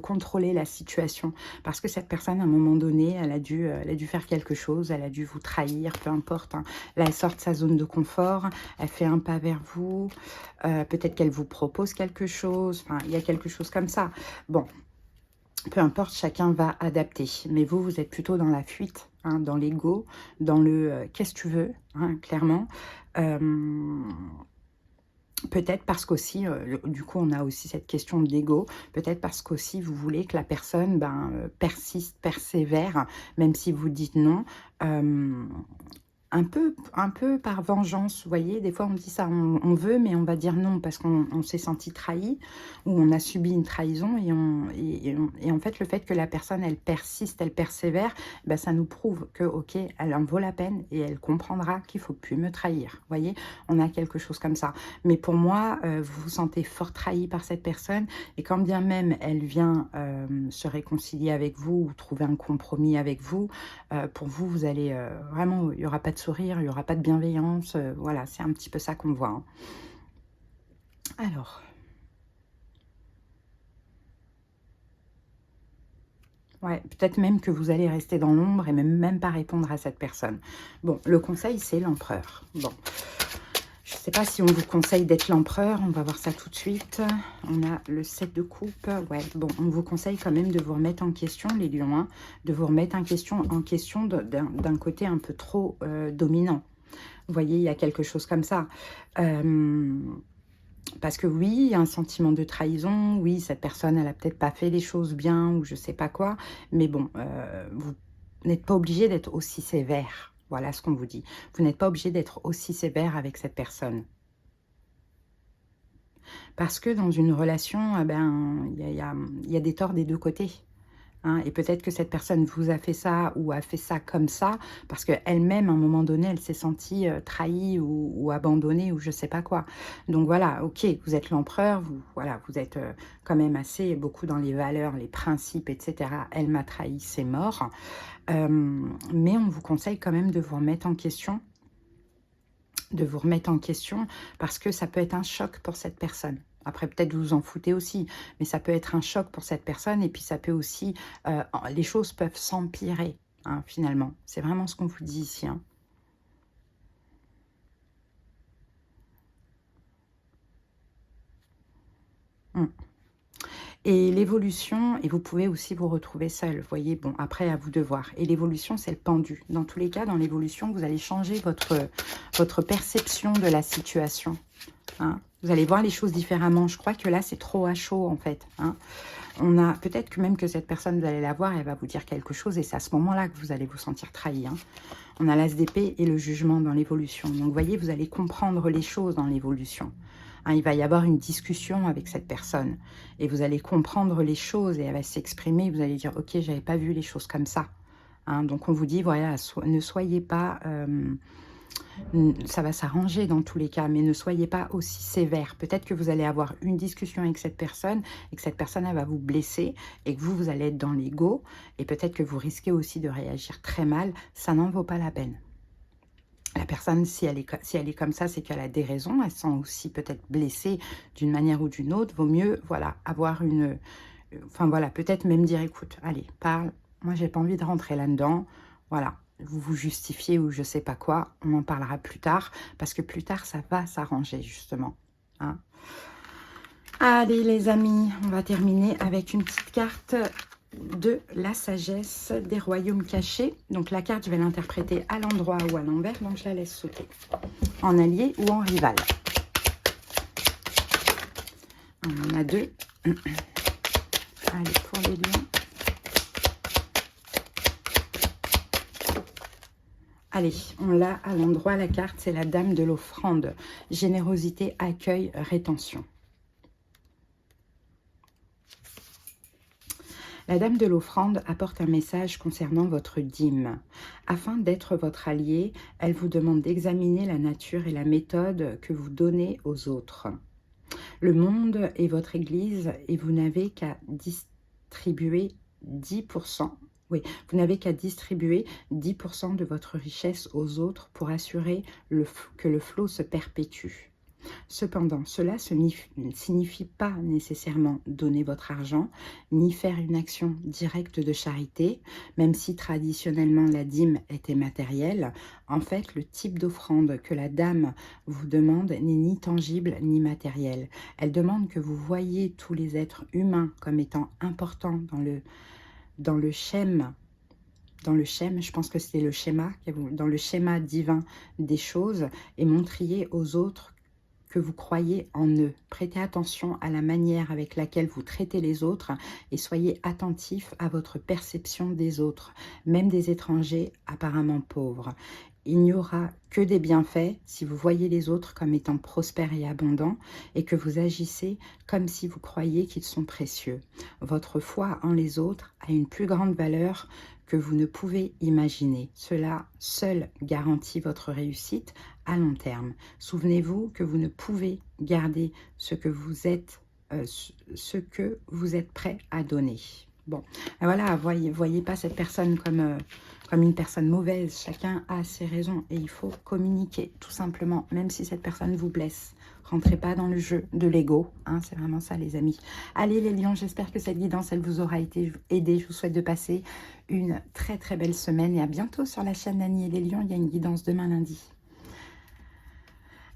contrôlez la situation. Parce que cette personne, à un moment donné, elle a dû faire quelque chose, elle a dû vous trahir, peu importe. Hein. Là, elle sort de sa zone de confort, elle fait un pas vers vous. Peut-être qu'elle vous propose quelque chose. Enfin, il y a quelque chose comme ça. Bon. Peu importe, chacun va adapter. Mais vous, vous êtes plutôt dans la fuite, hein, dans l'ego, dans le qu'est-ce que tu veux, hein, clairement. Peut-être parce qu'aussi, du coup, on a aussi cette question de l'ego. Peut-être parce qu'aussi, vous voulez que la personne persiste, persévère, même si vous dites non. un peu par vengeance, vous voyez. Des fois, on dit ça, on veut, mais on va dire non parce qu'on s'est senti trahi ou on a subi une trahison. Et en fait, le fait que la personne, elle persiste, elle persévère, ben, ça nous prouve que, ok, elle en vaut la peine et elle comprendra qu'il ne faut plus me trahir. Vous voyez, on a quelque chose comme ça. Mais pour moi, vous vous sentez fort trahi par cette personne et quand bien même elle vient se réconcilier avec vous ou trouver un compromis avec vous, pour vous, vous allez vraiment, il n'y aura pas de sourire, il n'y aura pas de bienveillance. Voilà, c'est un petit peu ça qu'on voit. Hein. Alors, ouais, peut-être même que vous allez rester dans l'ombre et même pas répondre à cette personne. Bon, le conseil, c'est l'empereur. Bon, je ne sais pas si on vous conseille d'être l'empereur, on va voir ça tout de suite. On a le 7 de coupe. Ouais, bon, on vous conseille quand même de vous remettre en question, les lions, hein, de vous remettre en question d'un côté un peu trop dominant. Vous voyez, il y a quelque chose comme ça. Parce que oui, il y a un sentiment de trahison. Oui, cette personne, elle a peut-être pas fait les choses bien ou je sais pas quoi. Mais bon, vous n'êtes pas obligé d'être aussi sévère. Voilà ce qu'on vous dit. Vous n'êtes pas obligé d'être aussi sévère avec cette personne. Parce que dans une relation, ben, il y a des torts des deux côtés. Hein, et peut-être que cette personne vous a fait ça ou a fait ça comme ça parce qu'elle-même, à un moment donné, elle s'est sentie trahie ou abandonnée ou je sais pas quoi. Donc voilà, ok, vous êtes l'empereur, voilà, vous êtes quand même assez beaucoup dans les valeurs, les principes, etc. Elle m'a trahi, c'est mort. Mais on vous conseille quand même de vous remettre en question. De vous remettre en question parce que ça peut être un choc pour cette personne. Après, peut-être vous en foutez aussi, mais ça peut être un choc pour cette personne et puis ça peut aussi... les choses peuvent s'empirer, hein, finalement. C'est vraiment ce qu'on vous dit ici. Hein. Et l'évolution, et vous pouvez aussi vous retrouver seul, vous voyez, bon, après, à vous de voir. Et l'évolution, c'est le pendu. Dans tous les cas, dans l'évolution, vous allez changer votre perception de la situation. Hein. Vous allez voir les choses différemment. Je crois que là, c'est trop à chaud, en fait. Hein. On a peut-être que même que cette personne, vous allez la voir, elle va vous dire quelque chose, et c'est à ce moment-là que vous allez vous sentir trahi. Hein. On a l'as d'épée et le jugement dans l'évolution. Donc, vous voyez, vous allez comprendre les choses dans l'évolution. Hein, il va y avoir une discussion avec cette personne, et vous allez comprendre les choses, et elle va s'exprimer, vous allez dire, ok, j'avais pas vu les choses comme ça. Hein, donc, on vous dit, voilà, ne soyez pas... ça va s'arranger dans tous les cas, mais ne soyez pas aussi sévère. Peut-être que vous allez avoir une discussion avec cette personne et que cette personne, elle va vous blesser et que vous allez être dans l'ego et peut-être que vous risquez aussi de réagir très mal. Ça n'en vaut pas la peine. La personne, si elle est comme ça, c'est qu'elle a des raisons. Elle se sent aussi peut-être blessée d'une manière ou d'une autre. Vaut mieux, voilà, avoir une... Enfin, voilà, peut-être même dire, écoute, allez, parle. Moi, j'ai pas envie de rentrer là-dedans. Voilà, vous vous justifiez ou je sais pas quoi. On en parlera plus tard. Parce que plus tard, ça va s'arranger, justement. Hein. Allez, les amis, on va terminer avec une petite carte de la sagesse des royaumes cachés. Donc la carte, je vais l'interpréter à l'endroit ou à l'envers, donc je la laisse sauter. En allié ou en rival. On en a deux. Allez, pour les lions. Allez, on l'a à l'endroit, la carte, c'est la dame de l'offrande. Générosité, accueil, rétention. La dame de l'offrande apporte un message concernant votre dîme. Afin d'être votre allié, elle vous demande d'examiner la nature et la méthode que vous donnez aux autres. Le monde est votre église et vous n'avez qu'à distribuer 10%. Oui, vous n'avez qu'à distribuer 10% de votre richesse aux autres pour assurer que le flot se perpétue. Cependant, cela ne signifie pas nécessairement donner votre argent, ni faire une action directe de charité, même si traditionnellement la dîme était matérielle. En fait, le type d'offrande que la dame vous demande n'est ni tangible ni matériel. Elle demande que vous voyiez tous les êtres humains comme étant importants dans le schéma. Je pense que c'était le schéma, dans le schéma divin des choses, et montriez aux autres que vous croyez en eux. Prêtez attention à la manière avec laquelle vous traitez les autres et soyez attentif à votre perception des autres, même des étrangers apparemment pauvres. il n'y aura que des bienfaits si vous voyez les autres comme étant prospères et abondants et que vous agissez comme si vous croyez qu'ils sont précieux. Votre foi en les autres a une plus grande valeur que vous ne pouvez imaginer. Cela seul garantit votre réussite à long terme. Souvenez-vous que vous ne pouvez garder ce que vous êtes prêt à donner. Bon, voilà, voyez pas cette personne comme une personne mauvaise. Chacun a ses raisons et il faut communiquer, tout simplement, même si cette personne vous blesse. Rentrez pas dans le jeu de l'ego, hein, c'est vraiment ça les amis. Allez les lions, j'espère que cette guidance, elle vous aura été aidée. Je vous souhaite de passer une très très belle semaine et à bientôt sur la chaîne Annie et les lions. Il y a une guidance demain lundi.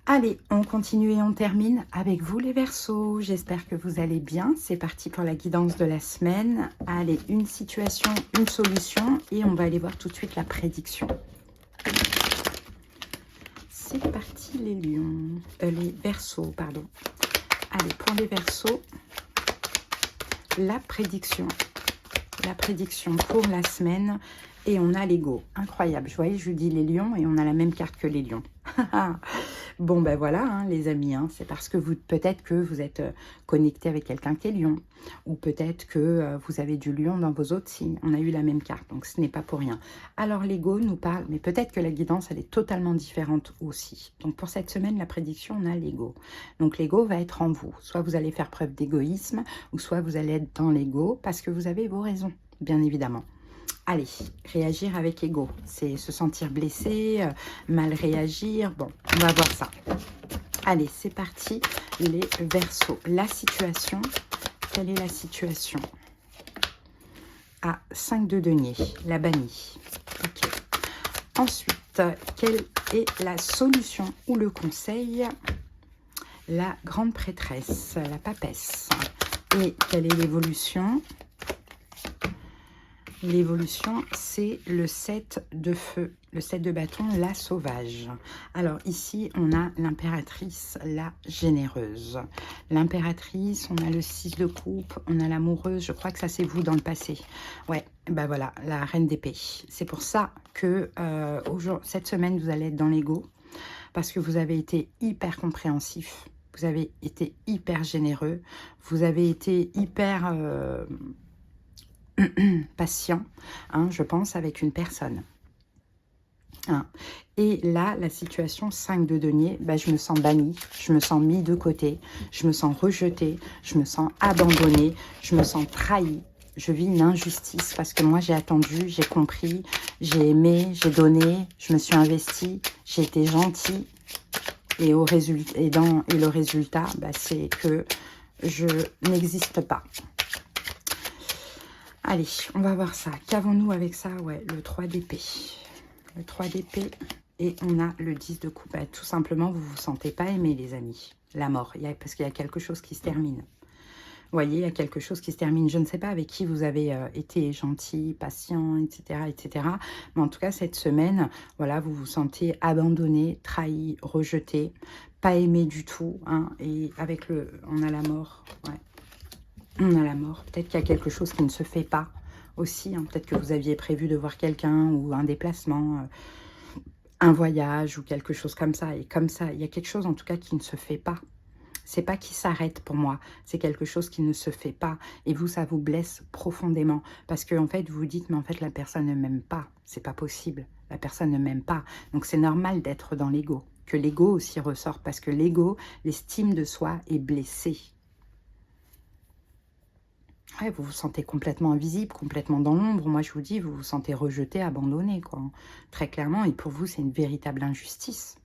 Allez, on continue et on termine avec vous les Verseaux. J'espère que vous allez bien. C'est parti pour la guidance de la semaine. Allez, une situation, une solution et on va aller voir tout de suite la prédiction. C'est parti les lions, les Verseaux, pardon. Allez, pour les Verseaux, la prédiction pour la semaine et on a l'ego. Incroyable, vous voyez, je vous dis les lions et on a la même carte que les lions. Bon, ben voilà, hein, les amis, hein, c'est parce que peut-être que vous êtes connecté avec quelqu'un qui est lion, ou peut-être que vous avez du lion dans vos autres signes. On a eu la même carte, donc ce n'est pas pour rien. Alors, l'ego nous parle, mais peut-être que la guidance, elle est totalement différente aussi. Donc, pour cette semaine, la prédiction, on a l'ego. Donc, l'ego va être en vous. Soit vous allez faire preuve d'égoïsme, ou soit vous allez être dans l'ego, parce que vous avez vos raisons, bien évidemment. Allez, réagir avec ego, c'est se sentir blessé, mal réagir. Bon, on va voir ça. Allez, c'est parti, les Verseaux. La situation, quelle est la situation? Ah, 5 de denier, la bannie. Ok. Ensuite, quelle est la solution ou le conseil? La grande prêtresse, la papesse. Et quelle est l'évolution? L'évolution, c'est le 7 de feu, le 7 de bâton, la sauvage. Alors ici, on a l'impératrice, la généreuse. L'impératrice, on a le 6 de coupe, on a l'amoureuse. Je crois que ça, c'est vous dans le passé. Ouais, ben voilà, la reine d'épée. C'est pour ça que cette semaine, vous allez être dans l'ego. Parce que vous avez été hyper compréhensif. Vous avez été hyper généreux. Vous avez été hyper... patient, hein, je pense, avec une personne. Hein. Et là, la situation 5 de denier, ben, je me sens bannie, je me sens mis de côté, je me sens rejetée, je me sens abandonnée, je me sens trahie. Je vis une injustice parce que moi, j'ai attendu, j'ai compris, j'ai aimé, j'ai donné, je me suis investie, j'ai été gentille. Et, le résultat, ben, c'est que je n'existe pas. Allez, on va voir ça. Qu'avons-nous avec ça? Ouais, le 3 d'épée. Le 3 d'épée. Et on a le 10 de coupe. Bah, tout simplement, vous ne vous sentez pas aimé, les amis. La mort. Parce qu'il y a quelque chose qui se termine. Vous voyez, il y a quelque chose qui se termine. Je ne sais pas avec qui vous avez été gentil, patient, etc., etc. Mais en tout cas, cette semaine, voilà, vous vous sentez abandonné, trahi, rejeté, pas aimé du tout. Hein, et avec on a la mort. Ouais. On a la mort. Peut-être qu'il y a quelque chose qui ne se fait pas aussi. Hein. Peut-être que vous aviez prévu de voir quelqu'un ou un déplacement, un voyage ou quelque chose comme ça. Et comme ça, il y a quelque chose en tout cas qui ne se fait pas. C'est pas qui s'arrête pour moi. C'est quelque chose qui ne se fait pas. Et vous, ça vous blesse profondément. Parce que en fait, vous vous dites, mais en fait, la personne ne m'aime pas. C'est pas possible. La personne ne m'aime pas. Donc, c'est normal d'être dans l'ego. Que l'ego aussi ressort. Parce que l'ego, l'estime de soi est blessée. Ouais, vous vous sentez complètement invisible, complètement dans l'ombre. Moi, je vous dis, vous vous sentez rejeté, abandonné, quoi. Très clairement. Et pour vous, c'est une véritable injustice.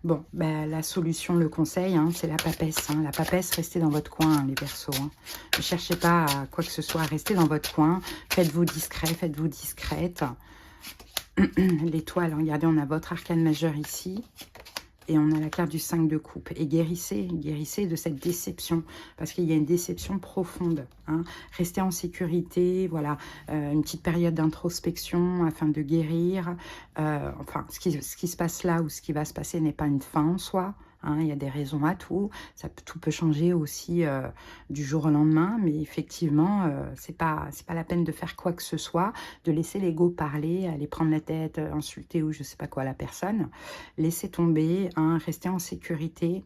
Bon, ben, la solution, le conseil, hein, c'est la papesse. Hein. La papesse, restez dans votre coin, hein, les Verseaux. Hein. Ne cherchez pas à quoi que ce soit. Restez dans votre coin. Faites-vous discret, faites-vous discrète. L'étoile, regardez, on a votre arcane majeur ici. Et on a la carte du 5 de coupe. Et guérissez de cette déception. Parce qu'il y a une déception profonde. Hein. Restez en sécurité. Voilà. Une petite période d'introspection afin de guérir. Enfin, ce qui se passe là ou ce qui va se passer n'est pas une fin en soi. Hein, il y a des raisons à tout. Tout peut changer aussi du jour au lendemain. Mais effectivement, c'est pas la peine de faire quoi que ce soit, de laisser l'ego parler, aller prendre la tête, insulter ou je sais pas quoi la personne. Laissez tomber, hein, restez en sécurité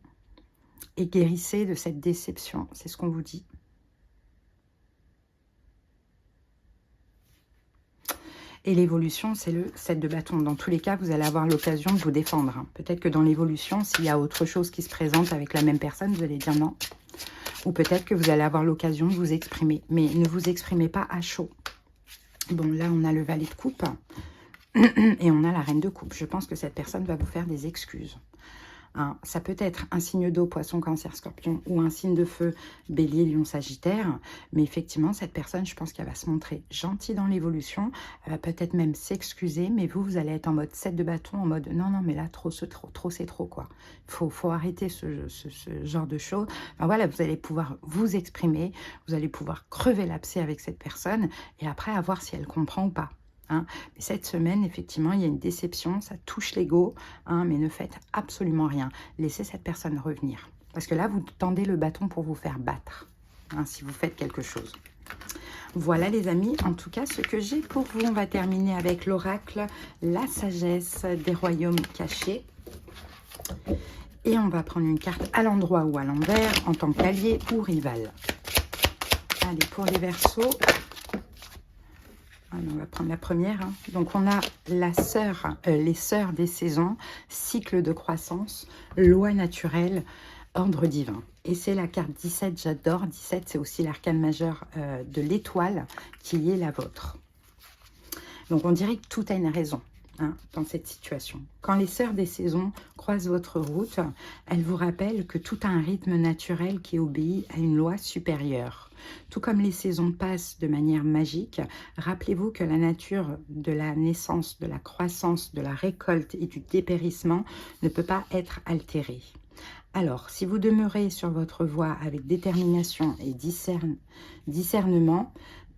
et guérissez de cette déception. C'est ce qu'on vous dit. Et l'évolution, c'est le 7 de bâton. Dans tous les cas, vous allez avoir l'occasion de vous défendre. Hein. Peut-être que dans l'évolution, s'il y a autre chose qui se présente avec la même personne, vous allez dire non. Ou peut-être que vous allez avoir l'occasion de vous exprimer. Mais ne vous exprimez pas à chaud. Bon, là, on a le valet de coupe. Et on a la reine de coupe. Je pense que cette personne va vous faire des excuses. Hein, ça peut être un signe d'eau, poisson, cancer, scorpion, ou un signe de feu, bélier, lion, sagittaire. Mais effectivement, cette personne, je pense qu'elle va se montrer gentille dans l'évolution. Elle va peut-être même s'excuser, mais vous allez être en mode 7 de bâton, en mode non, non, mais là, trop c'est trop, quoi. Faut arrêter ce genre de choses. Enfin, voilà, vous allez pouvoir vous exprimer, vous allez pouvoir crever l'abcès avec cette personne, et après, à voir si elle comprend ou pas. Hein. Mais cette semaine, effectivement, il y a une déception, ça touche l'ego, hein, mais ne faites absolument rien. Laissez cette personne revenir. Parce que là, vous tendez le bâton pour vous faire battre, hein, si vous faites quelque chose. Voilà les amis, en tout cas, ce que j'ai pour vous. On va terminer avec l'oracle, la sagesse des royaumes cachés. Et on va prendre une carte à l'endroit ou à l'envers, en tant qu'allié ou rival. Allez, pour les Verseaux... On va prendre la première. Hein. Donc, on a les sœurs des saisons, cycle de croissance, loi naturelle, ordre divin. Et c'est la carte 17, j'adore. 17, c'est aussi l'arcane majeur de l'étoile qui est la vôtre. Donc, on dirait que tout a une raison. Hein, dans cette situation. Quand les sœurs des saisons croisent votre route, elles vous rappellent que tout a un rythme naturel qui obéit à une loi supérieure. Tout comme les saisons passent de manière magique, rappelez-vous que la nature de la naissance, de la croissance, de la récolte et du dépérissement ne peut pas être altérée. Alors, si vous demeurez sur votre voie avec détermination et discernement,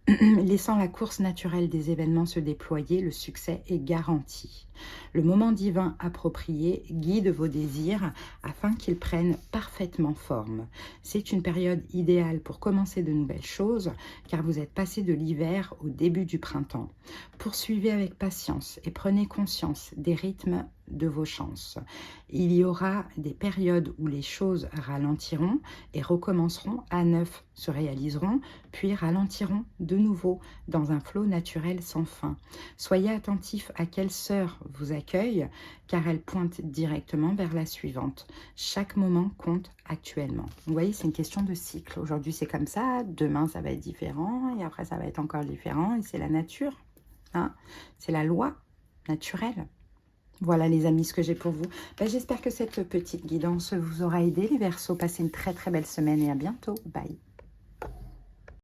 laissant la course naturelle des événements se déployer, le succès est garanti. Le moment divin approprié guide vos désirs afin qu'ils prennent parfaitement forme. C'est une période idéale pour commencer de nouvelles choses, car vous êtes passé de l'hiver au début du printemps. Poursuivez avec patience et prenez conscience des rythmes de vos chances. Il y aura des périodes où les choses ralentiront et recommenceront à neuf, se réaliseront, puis ralentiront de nouveau dans un flot naturel sans fin. Soyez attentifs à quelle sœur vous accueille, car elle pointe directement vers la suivante. Chaque moment compte actuellement. Vous voyez, c'est une question de cycle. Aujourd'hui, c'est comme ça, demain, ça va être différent, et après, ça va être encore différent, et c'est la nature. Hein, c'est la loi naturelle. Voilà les amis, ce que j'ai pour vous. J'espère que cette petite guidance vous aura aidé. Les Verseaux, passez une très très belle semaine et à bientôt. Bye.